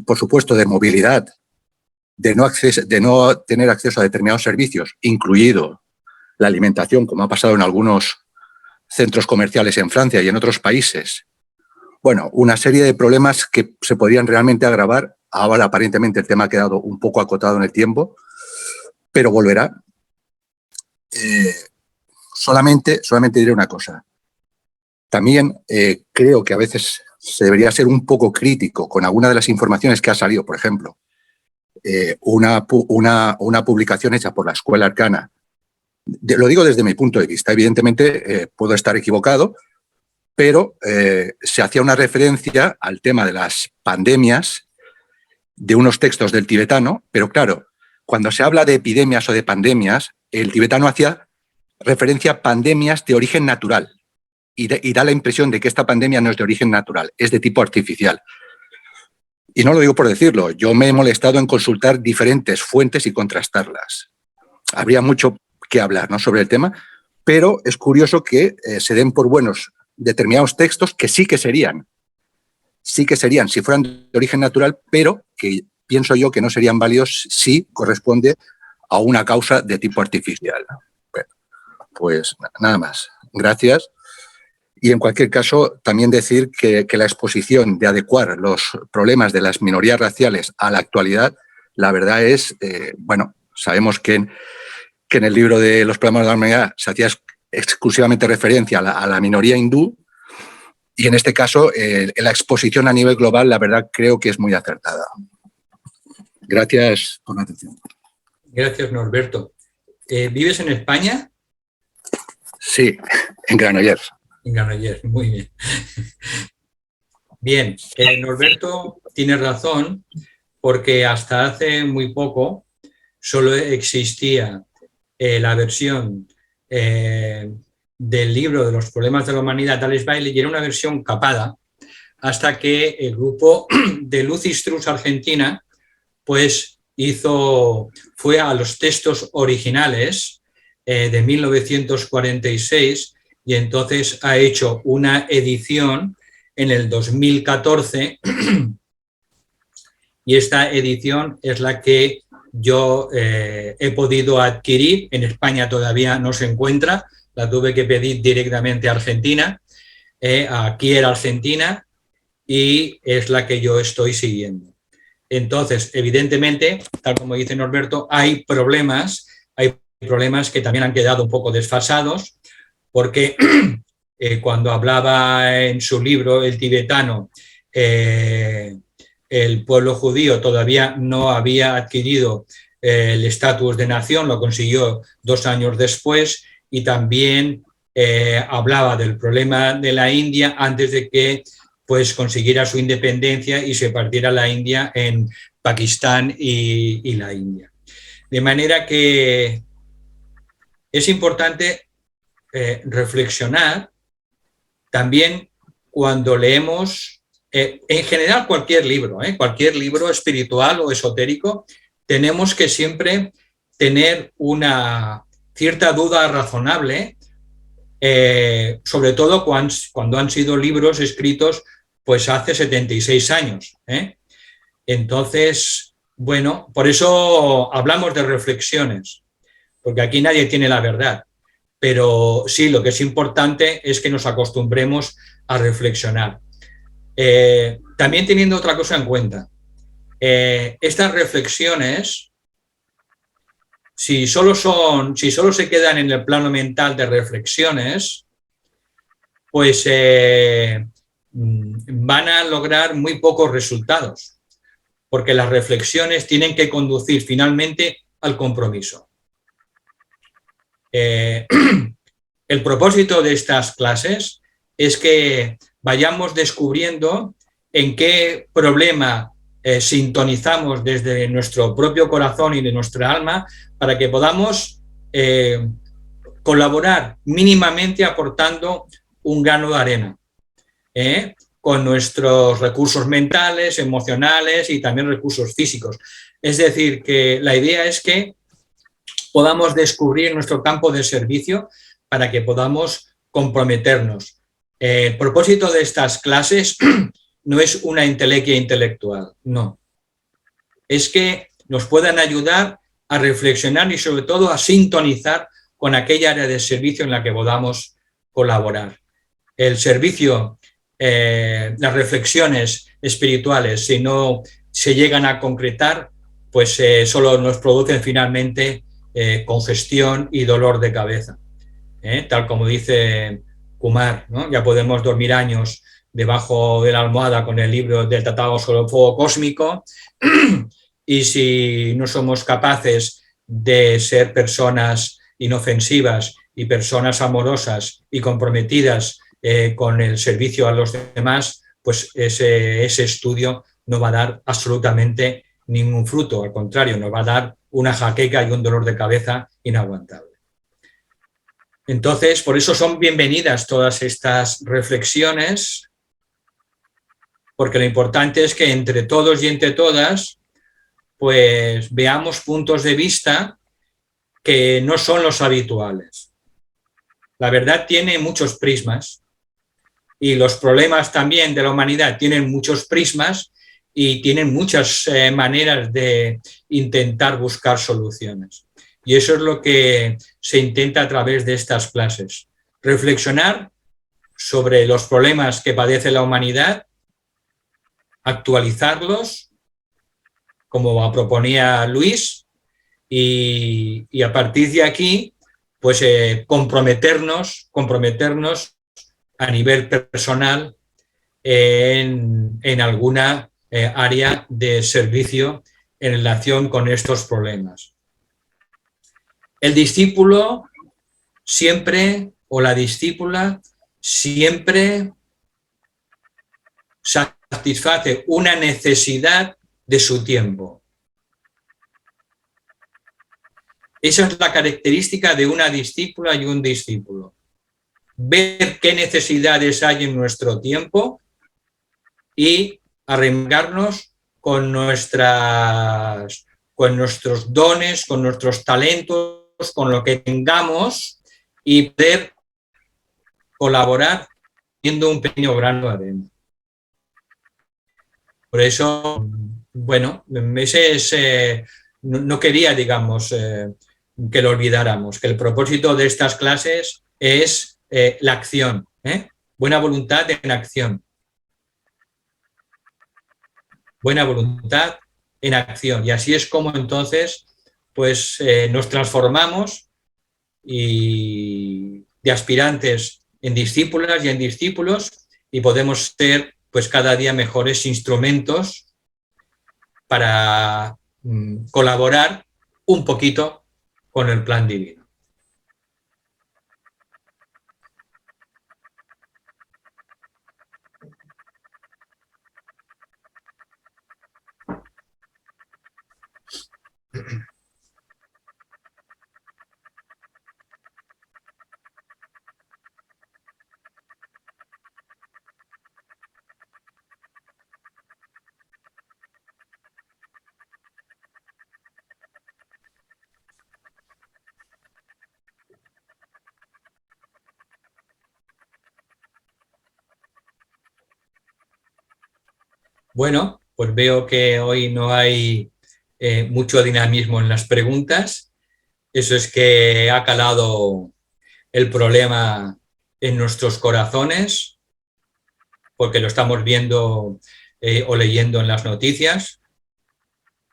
por supuesto, de movilidad, de no tener acceso a determinados servicios, incluido la alimentación, como ha pasado en algunos centros comerciales en Francia y en otros países. Bueno, una serie de problemas que se podrían realmente agravar. Ahora, aparentemente, el tema ha quedado un poco acotado en el tiempo, pero volverá. Solamente diré una cosa. También creo que a veces se debería ser un poco crítico con alguna de las informaciones que ha salido. Por ejemplo, una publicación hecha por la Escuela Arcana. Lo digo desde mi punto de vista. Evidentemente, puedo estar equivocado, pero se hacía una referencia al tema de las pandemias de unos textos del tibetano, pero claro, cuando se habla de epidemias o de pandemias, el tibetano hacía referencia a pandemias de origen natural y da la impresión de que esta pandemia no es de origen natural, es de tipo artificial. Y no lo digo por decirlo, yo me he molestado en consultar diferentes fuentes y contrastarlas. Habría mucho que hablar, ¿no?, sobre el tema, pero es curioso que se den por buenos determinados textos que sí que serían si fueran de origen natural, pero que pienso yo que no serían válidos si corresponde a una causa de tipo artificial. Bueno, pues nada más. Gracias. Y en cualquier caso, también decir que la exposición de adecuar los problemas de las minorías raciales a la actualidad, la verdad es, bueno, sabemos que en el libro de los problemas de la humanidad se hacía exclusivamente referencia a la minoría hindú, y en este caso la exposición a nivel global, la verdad, creo que es muy acertada. Gracias por la atención. Gracias, Norberto. ¿Vives en España? Sí, en Granollers. En Granollers, muy bien. Bien, Norberto tiene razón, porque hasta hace muy poco solo existía la versión del libro de los problemas de la humanidad de Alice Bailey, y era una versión capada, hasta que el grupo de Lucis Trus Argentina pues fue a los textos originales de 1946 y entonces ha hecho una edición en el 2014 y esta edición es la que yo he podido adquirir. En España todavía no se encuentra, la tuve que pedir directamente a Argentina, aquí era Argentina, y es la que yo estoy siguiendo. Entonces, evidentemente, tal como dice Norberto, hay problemas que también han quedado un poco desfasados, porque cuando hablaba en su libro El tibetano, el pueblo judío todavía no había adquirido el estatus de nación, lo consiguió 2 años después, y también hablaba del problema de la India antes de que pues consiguiera su independencia y se partiera la India en Pakistán y la India. De manera que es importante reflexionar también cuando leemos, en general cualquier libro espiritual o esotérico, tenemos que siempre tener una cierta duda razonable, sobre todo cuando han sido libros escritos pues hace 76 años. Entonces, bueno, por eso hablamos de reflexiones, porque aquí nadie tiene la verdad, pero sí, lo que es importante es que nos acostumbremos a reflexionar. También teniendo otra cosa en cuenta, estas reflexiones, si solo se quedan en el plano mental de reflexiones, pues van a lograr muy pocos resultados, porque las reflexiones tienen que conducir finalmente al compromiso. El propósito de estas clases es que vayamos descubriendo en qué problema sintonizamos desde nuestro propio corazón y de nuestra alma para que podamos colaborar mínimamente aportando un grano de arena con nuestros recursos mentales, emocionales y también recursos físicos. Es decir, que la idea es que podamos descubrir nuestro campo de servicio para que podamos comprometernos. El propósito de estas clases no es una entelequia intelectual, no. Es que nos puedan ayudar a reflexionar y sobre todo a sintonizar con aquella área de servicio en la que podamos colaborar. El servicio, las reflexiones espirituales, si no se llegan a concretar, pues solo nos producen finalmente congestión y dolor de cabeza. Tal como dice Kumar, ¿no? Ya podemos dormir años debajo de la almohada con el libro del Tratado sobre el Fuego Cósmico y si no somos capaces de ser personas inofensivas y personas amorosas y comprometidas con el servicio a los demás, pues ese estudio no va a dar absolutamente ningún fruto, al contrario, nos va a dar una jaqueca y un dolor de cabeza inaguantable. Entonces, por eso son bienvenidas todas estas reflexiones, porque lo importante es que entre todos y entre todas, pues veamos puntos de vista que no son los habituales. La verdad tiene muchos prismas y los problemas también de la humanidad tienen muchos prismas y tienen muchas maneras de intentar buscar soluciones. Y eso es lo que se intenta a través de estas clases. Reflexionar sobre los problemas que padece la humanidad, actualizarlos, como proponía Luis, y a partir de aquí, pues comprometernos a nivel personal en alguna área de servicio en relación con estos problemas. El discípulo siempre, o la discípula, siempre satisface una necesidad de su tiempo. Esa es la característica de una discípula y un discípulo. Ver qué necesidades hay en nuestro tiempo y arremangarnos con nuestros dones, con nuestros talentos, con lo que tengamos y poder colaborar siendo un pequeño grano de arena. Por eso, bueno, ese es, no quería, digamos, que lo olvidáramos, que el propósito de estas clases es la acción, buena voluntad en acción. Buena voluntad en acción. Y así es como entonces pues, nos transformamos y de aspirantes en discípulas y en discípulos y podemos ser pues, cada día mejores instrumentos para colaborar un poquito con el plan divino. Bueno, pues veo que hoy no hay mucho dinamismo en las preguntas. Eso es que ha calado el problema en nuestros corazones, porque lo estamos viendo o leyendo en las noticias,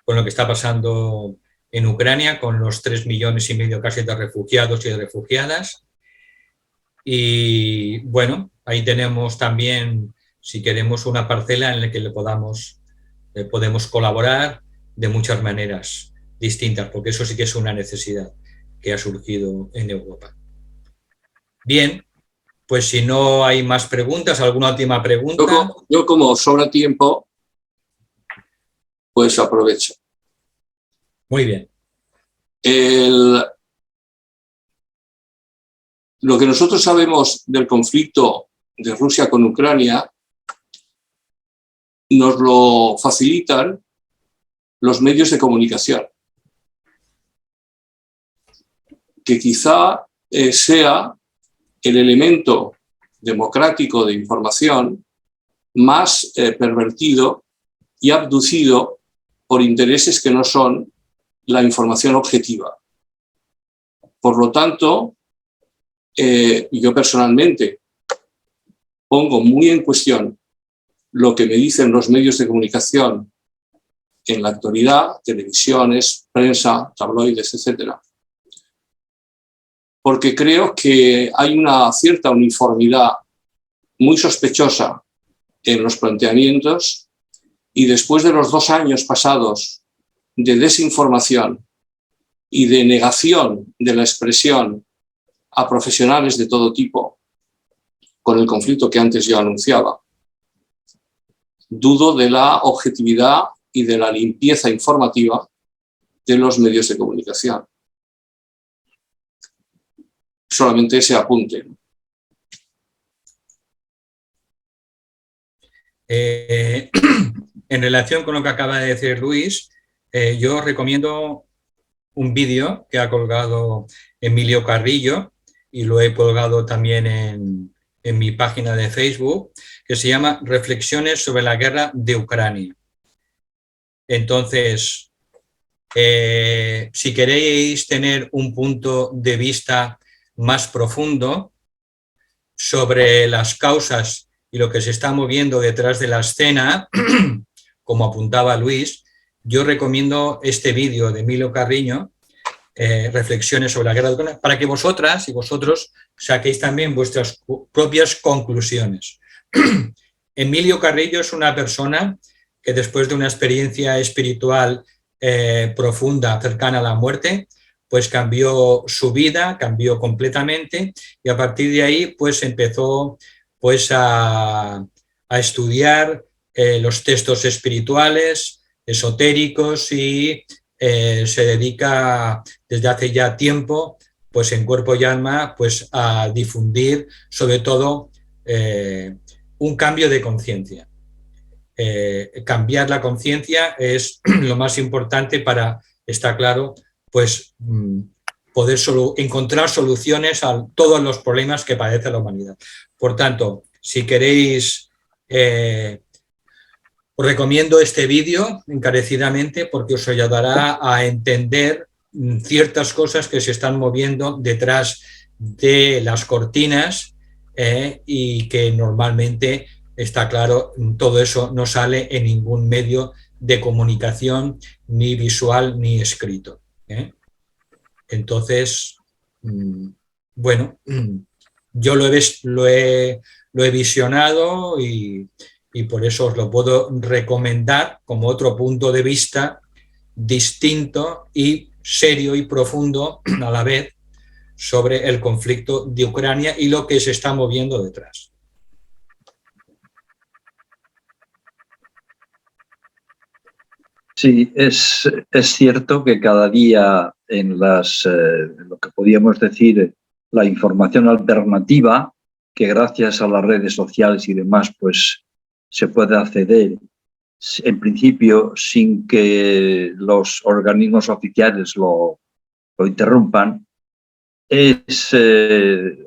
con lo que está pasando en Ucrania, con los 3,5 millones casi de refugiados y de refugiadas. Y bueno, ahí tenemos también, si queremos, una parcela en la que podemos colaborar de muchas maneras distintas, porque eso sí que es una necesidad que ha surgido en Europa. Bien, pues si no hay más preguntas, ¿alguna última pregunta? Yo como sobra tiempo, pues aprovecho. Muy bien. Lo que nosotros sabemos del conflicto de Rusia con Ucrania nos lo facilitan los medios de comunicación, que quizá sea el elemento democrático de información más pervertido y abducido por intereses que no son la información objetiva. Por lo tanto, yo personalmente pongo muy en cuestión lo que me dicen los medios de comunicación en la actualidad, televisiones, prensa, tabloides, etcétera, porque creo que hay una cierta uniformidad muy sospechosa en los planteamientos y después de los 2 años pasados de desinformación y de negación de la expresión a profesionales de todo tipo, con el conflicto que antes yo anunciaba, dudo de la objetividad y de la limpieza informativa de los medios de comunicación. Solamente ese apunte. En relación con lo que acaba de decir Luis, yo recomiendo un vídeo que ha colgado Emilio Carrillo y lo he colgado también en mi página de Facebook, que se llama Reflexiones sobre la guerra de Ucrania. Entonces, si queréis tener un punto de vista más profundo sobre las causas y lo que se está moviendo detrás de la escena, como apuntaba Luis, yo recomiendo este vídeo de Emilio Carrillo, Reflexiones sobre la guerra de Ucrania, para que vosotras y vosotros saquéis también vuestras propias conclusiones. Emilio Carrillo es una persona que después de una experiencia espiritual profunda, cercana a la muerte, pues cambió su vida, cambió completamente y a partir de ahí pues empezó pues a estudiar los textos espirituales, esotéricos y se dedica desde hace ya tiempo pues en cuerpo y alma pues a difundir sobre todo un cambio de conciencia. cambiar la conciencia es lo más importante para, está claro, pues poder encontrar soluciones a todos los problemas que padece la humanidad. Por tanto, si queréis, os recomiendo este vídeo encarecidamente porque os ayudará a entender ciertas cosas que se están moviendo detrás de las cortinas y que normalmente, está claro, todo eso no sale en ningún medio de comunicación, ni visual ni escrito. Entonces, bueno, yo lo he visionado y por eso os lo puedo recomendar como otro punto de vista distinto y serio y profundo a la vez sobre el conflicto de Ucrania y lo que se está moviendo detrás. Sí, es cierto que cada día en lo que podríamos decir la información alternativa, que gracias a las redes sociales y demás, pues se puede acceder en principio sin que los organismos oficiales lo interrumpan, es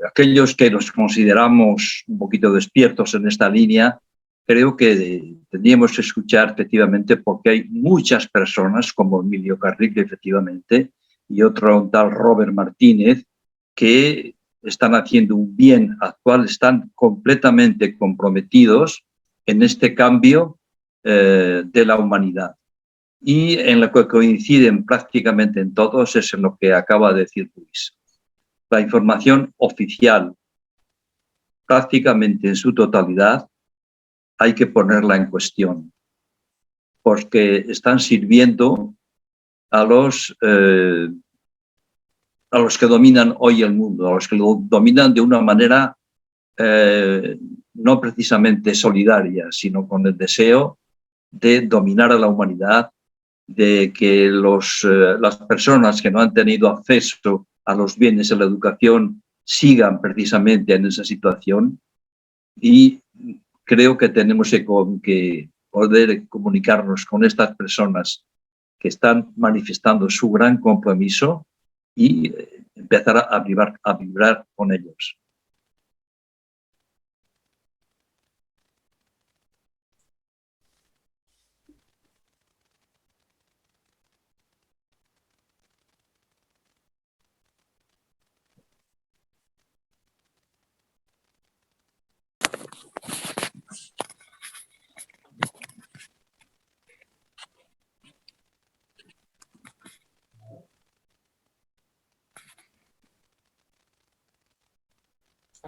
aquellos que nos consideramos un poquito despiertos en esta línea, creo que tendríamos que escuchar efectivamente porque hay muchas personas como Emilio Carril, efectivamente, y otro tal Robert Martínez, que están haciendo un bien actual, están completamente comprometidos en este cambio de la humanidad. Y en lo que coinciden prácticamente en todos es en lo que acaba de decir Luis. La información oficial, prácticamente en su totalidad, hay que ponerla en cuestión, porque están sirviendo a los que dominan hoy el mundo, a los que lo dominan de una manera no precisamente solidaria, sino con el deseo de dominar a la humanidad, de que las personas que no han tenido acceso a los bienes, a la educación, sigan precisamente en esa situación. Y creo que tenemos que poder comunicarnos con estas personas que están manifestando su gran compromiso y empezar a vibrar con ellos.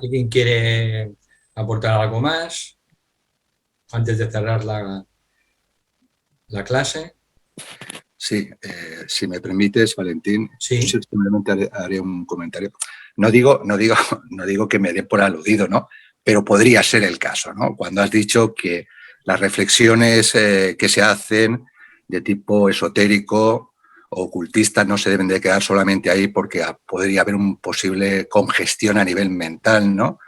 ¿Alguien quiere aportar algo más antes de cerrar la clase? Sí, si me permites, Valentín, Sí. Simplemente haré un comentario. No digo que me dé por aludido, ¿no? Pero podría ser el caso, ¿no? Cuando has dicho que las reflexiones que se hacen de tipo esotérico o ocultista no se deben de quedar solamente ahí porque podría haber un posible congestión a nivel mental, ¿no?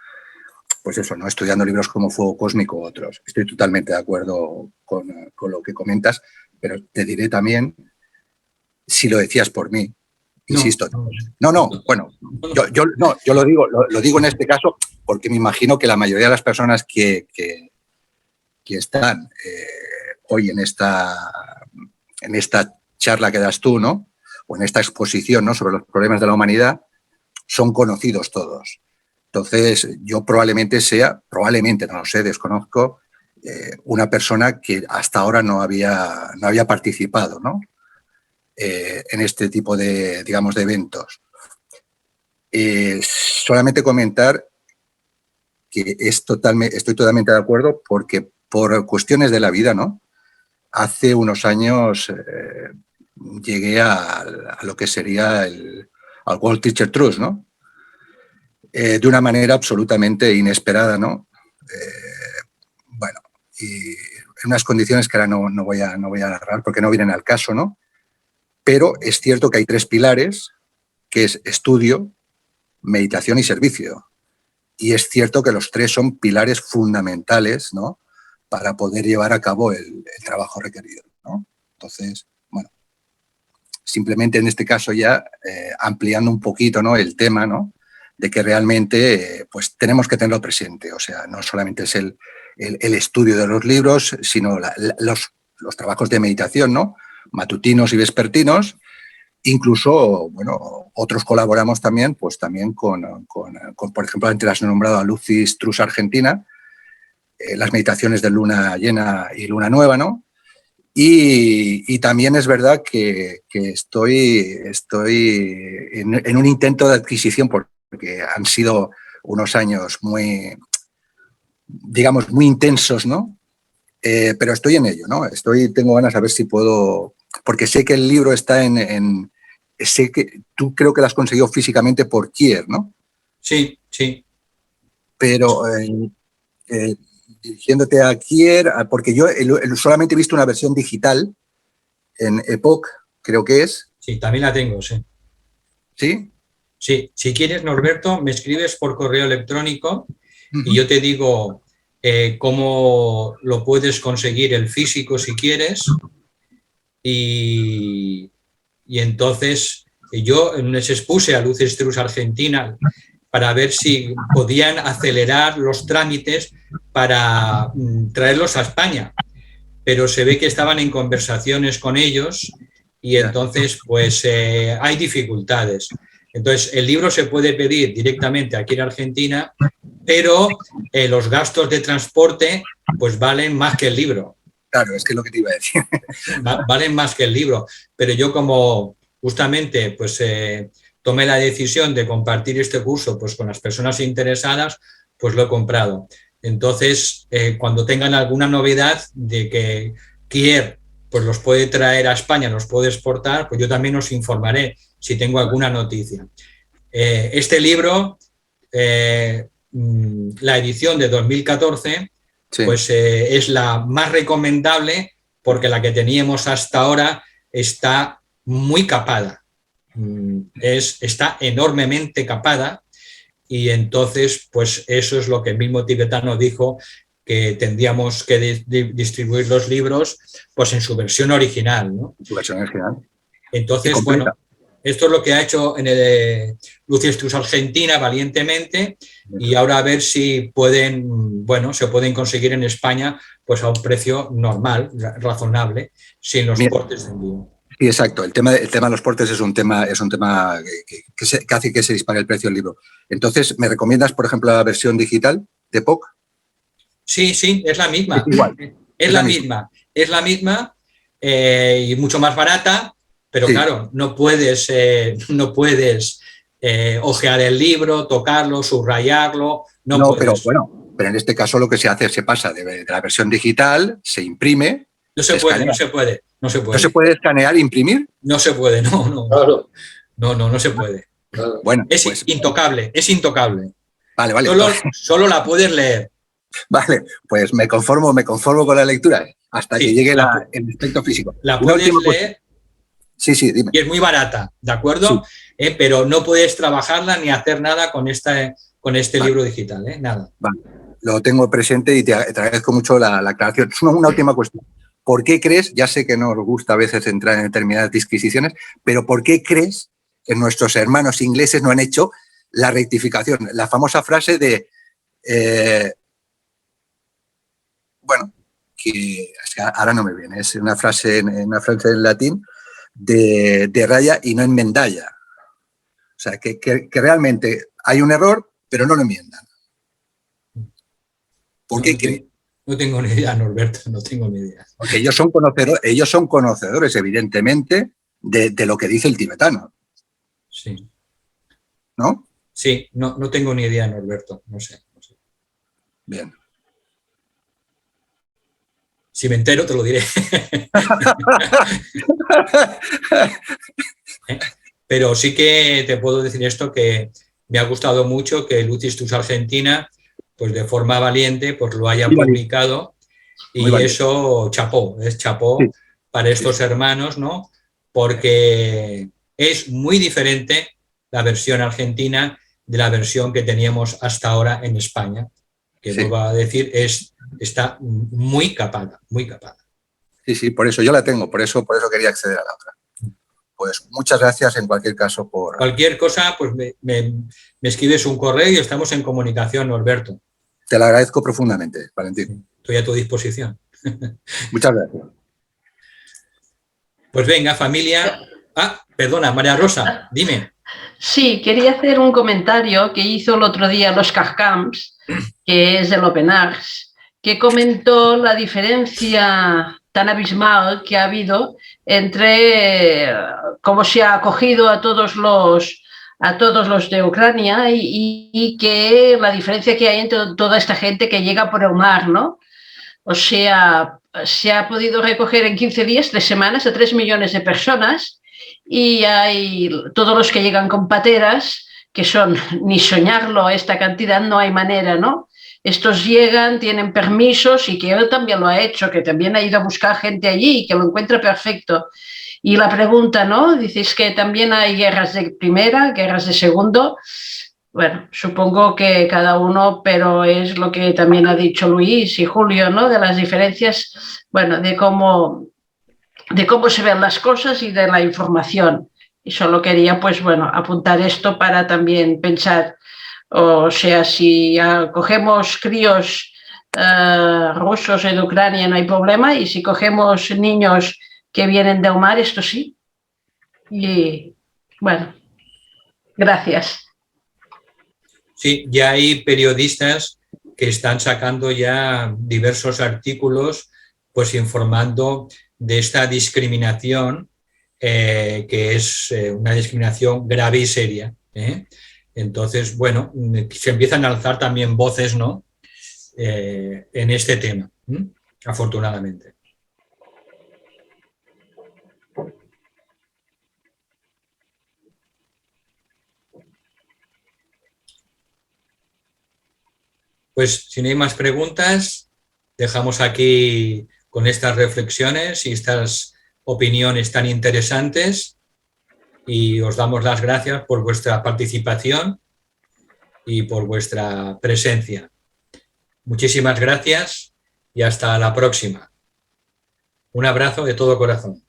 Pues eso, ¿no? Estudiando libros como Fuego Cósmico u otros. Estoy totalmente de acuerdo con lo que comentas, pero te diré también, si lo decías por mí, insisto. Bueno, yo lo digo en este caso porque me imagino que la mayoría de las personas que están hoy en esta charla que das tú, ¿no? O en esta exposición, ¿no? Sobre los problemas de la humanidad, son conocidos todos. Entonces, yo probablemente, no lo sé, desconozco, una persona que hasta ahora no había participado, ¿no? En este tipo de, digamos, de eventos. Solamente comentar que estoy totalmente de acuerdo porque por cuestiones de la vida, ¿no? Hace unos años llegué a lo que sería al World Teacher Trust, ¿no? De una manera absolutamente inesperada, ¿no? Bueno, y en unas condiciones que ahora no voy a narrar porque no vienen al caso, ¿no? Pero es cierto que hay 3 pilares, que es estudio, meditación y servicio. Y es cierto que los 3 son pilares fundamentales, ¿no? para poder llevar a cabo el trabajo requerido, ¿no? Entonces, bueno, simplemente en este caso ya ampliando un poquito, ¿no?, el tema, ¿no?, de que realmente pues tenemos que tenerlo presente. O sea, no solamente es el estudio de los libros, sino los trabajos de meditación, ¿no?, matutinos y vespertinos. Incluso, bueno, otros colaboramos también, pues también con por ejemplo, antes has nombrado a Lucy Strauss Argentina, las meditaciones de luna llena y luna nueva, ¿no? Y también es verdad que estoy en un intento de adquisición, porque han sido unos años muy, digamos, muy intensos, ¿no? Pero estoy en ello, ¿no? Tengo ganas de ver si puedo, porque sé que el libro está sé que tú creo que lo has conseguido físicamente por Kier, ¿no? Sí, sí. Pero dirigiéndote a Kier, porque yo solamente he visto una versión digital en Epoch, creo que es. Sí, también la tengo, sí. ¿Sí? Sí, si quieres, Norberto, me escribes por correo electrónico y yo te digo cómo lo puedes conseguir el físico si quieres. Y entonces yo les expuse a Lucy Strauss Argentina para ver si podían acelerar los trámites para traerlos a España, pero se ve que estaban en conversaciones con ellos y entonces pues hay dificultades. Entonces el libro se puede pedir directamente aquí en Argentina, pero los gastos de transporte pues valen más que el libro. Claro, es que es lo que te iba a decir. Valen más que el libro, pero yo como justamente pues tomé la decisión de compartir este curso pues con las personas interesadas, pues lo he comprado. Entonces, cuando tengan alguna novedad de que Kier pues los puede traer a España, los puede exportar, pues yo también os informaré si tengo alguna noticia. Este libro, la edición de 2014, sí, pues es la más recomendable porque la que teníamos hasta ahora está muy capada, está enormemente capada y entonces pues eso es lo que el mismo tibetano dijo, que tendríamos que distribuir los libros pues en su versión original, ¿no? Su versión original. Entonces, bueno, esto es lo que ha hecho en el Lucy Strauss Argentina valientemente y ahora a ver si pueden, bueno, se pueden conseguir en España pues a un precio normal, razonable, sin los portes de envío. Sí, exacto. El tema de los portes es un tema que hace que se dispare el precio del libro. Entonces, ¿me recomiendas, por ejemplo, la versión digital de Epoch? Sí, sí, es la misma. Es igual. Es la misma y mucho más barata, pero sí, claro, no puedes hojear el libro, tocarlo, subrayarlo. No, pero bueno, pero en este caso lo que se hace, se pasa de la versión digital, se imprime. No se puede. ¿No se puede escanear e imprimir? No se puede, no. Claro. No se puede. Claro. Bueno, es pues intocable, es intocable. Vale. Solo la puedes leer. Vale, pues me conformo con la lectura hasta que llegue el aspecto físico. La puedes leer. Sí, dime. Y es muy barata, ¿de acuerdo? Sí. Pero no puedes trabajarla ni hacer nada con este libro digital, nada. Vale, lo tengo presente y te agradezco mucho la aclaración. Es una última cuestión. ¿Por qué crees, ya sé que nos gusta a veces entrar en determinadas disquisiciones, pero ¿por qué crees que nuestros hermanos ingleses no han hecho la rectificación? La famosa frase de, bueno, que ahora no me viene, es una frase en latín, de raya y no enmendalla. O sea, que realmente hay un error, pero no lo enmiendan. ¿Por qué creen? No tengo ni idea, Norberto, no tengo ni idea. Porque ellos son conocedores, evidentemente, de lo que dice el tibetano. Sí. ¿No? Sí, no tengo ni idea, Norberto, no sé. Bien. Si me entero, te lo diré. Pero sí que te puedo decir esto, que me ha gustado mucho que Lucy Strauss Argentina, pues de forma valiente, pues lo haya publicado y eso chapó para estos hermanos, ¿no? Porque es muy diferente la versión argentina de la versión que teníamos hasta ahora en España. que Sí. vuelvo a decir, está muy capada, muy capada. Sí, sí, por eso yo la tengo, por eso quería acceder a la otra. Pues muchas gracias en cualquier caso por... Cualquier cosa, pues me escribes un correo y estamos en comunicación, Norberto. Te lo agradezco profundamente, Valentín. Estoy a tu disposición. Muchas gracias. Pues venga, familia. Ah, perdona, María Rosa, dime. Sí, quería hacer un comentario que hizo el otro día los Camps, que es el Open Arts, que comentó la diferencia tan abismal que ha habido entre cómo se ha acogido a todos los de Ucrania y que la diferencia que hay entre toda esta gente que llega por el mar, ¿no? O sea, se ha podido recoger en 15 días, 3 semanas, a 3 millones de personas y hay todos los que llegan con pateras, que son ni soñarlo esta cantidad, no hay manera, ¿no? Estos llegan, tienen permisos y que él también lo ha hecho, que también ha ido a buscar gente allí y que lo encuentra perfecto. Y la pregunta, ¿no? Dices que también hay guerras de primera, guerras de segundo. Bueno, supongo que cada uno, pero es lo que también ha dicho Luis y Julio, ¿no? De las diferencias, bueno, de cómo se ven las cosas y de la información. Y solo quería, pues bueno, apuntar esto para también pensar, o sea, si cogemos críos rusos de Ucrania no hay problema, y si cogemos niños que vienen del mar, esto sí. Y bueno, gracias. Sí, ya hay periodistas que están sacando ya diversos artículos pues informando de esta discriminación, que es una discriminación grave y seria. Entonces, bueno, se empiezan a alzar también voces, ¿no? En este tema, afortunadamente. Pues si no hay más preguntas, dejamos aquí con estas reflexiones y estas opiniones tan interesantes y os damos las gracias por vuestra participación y por vuestra presencia. Muchísimas gracias y hasta la próxima. Un abrazo de todo corazón.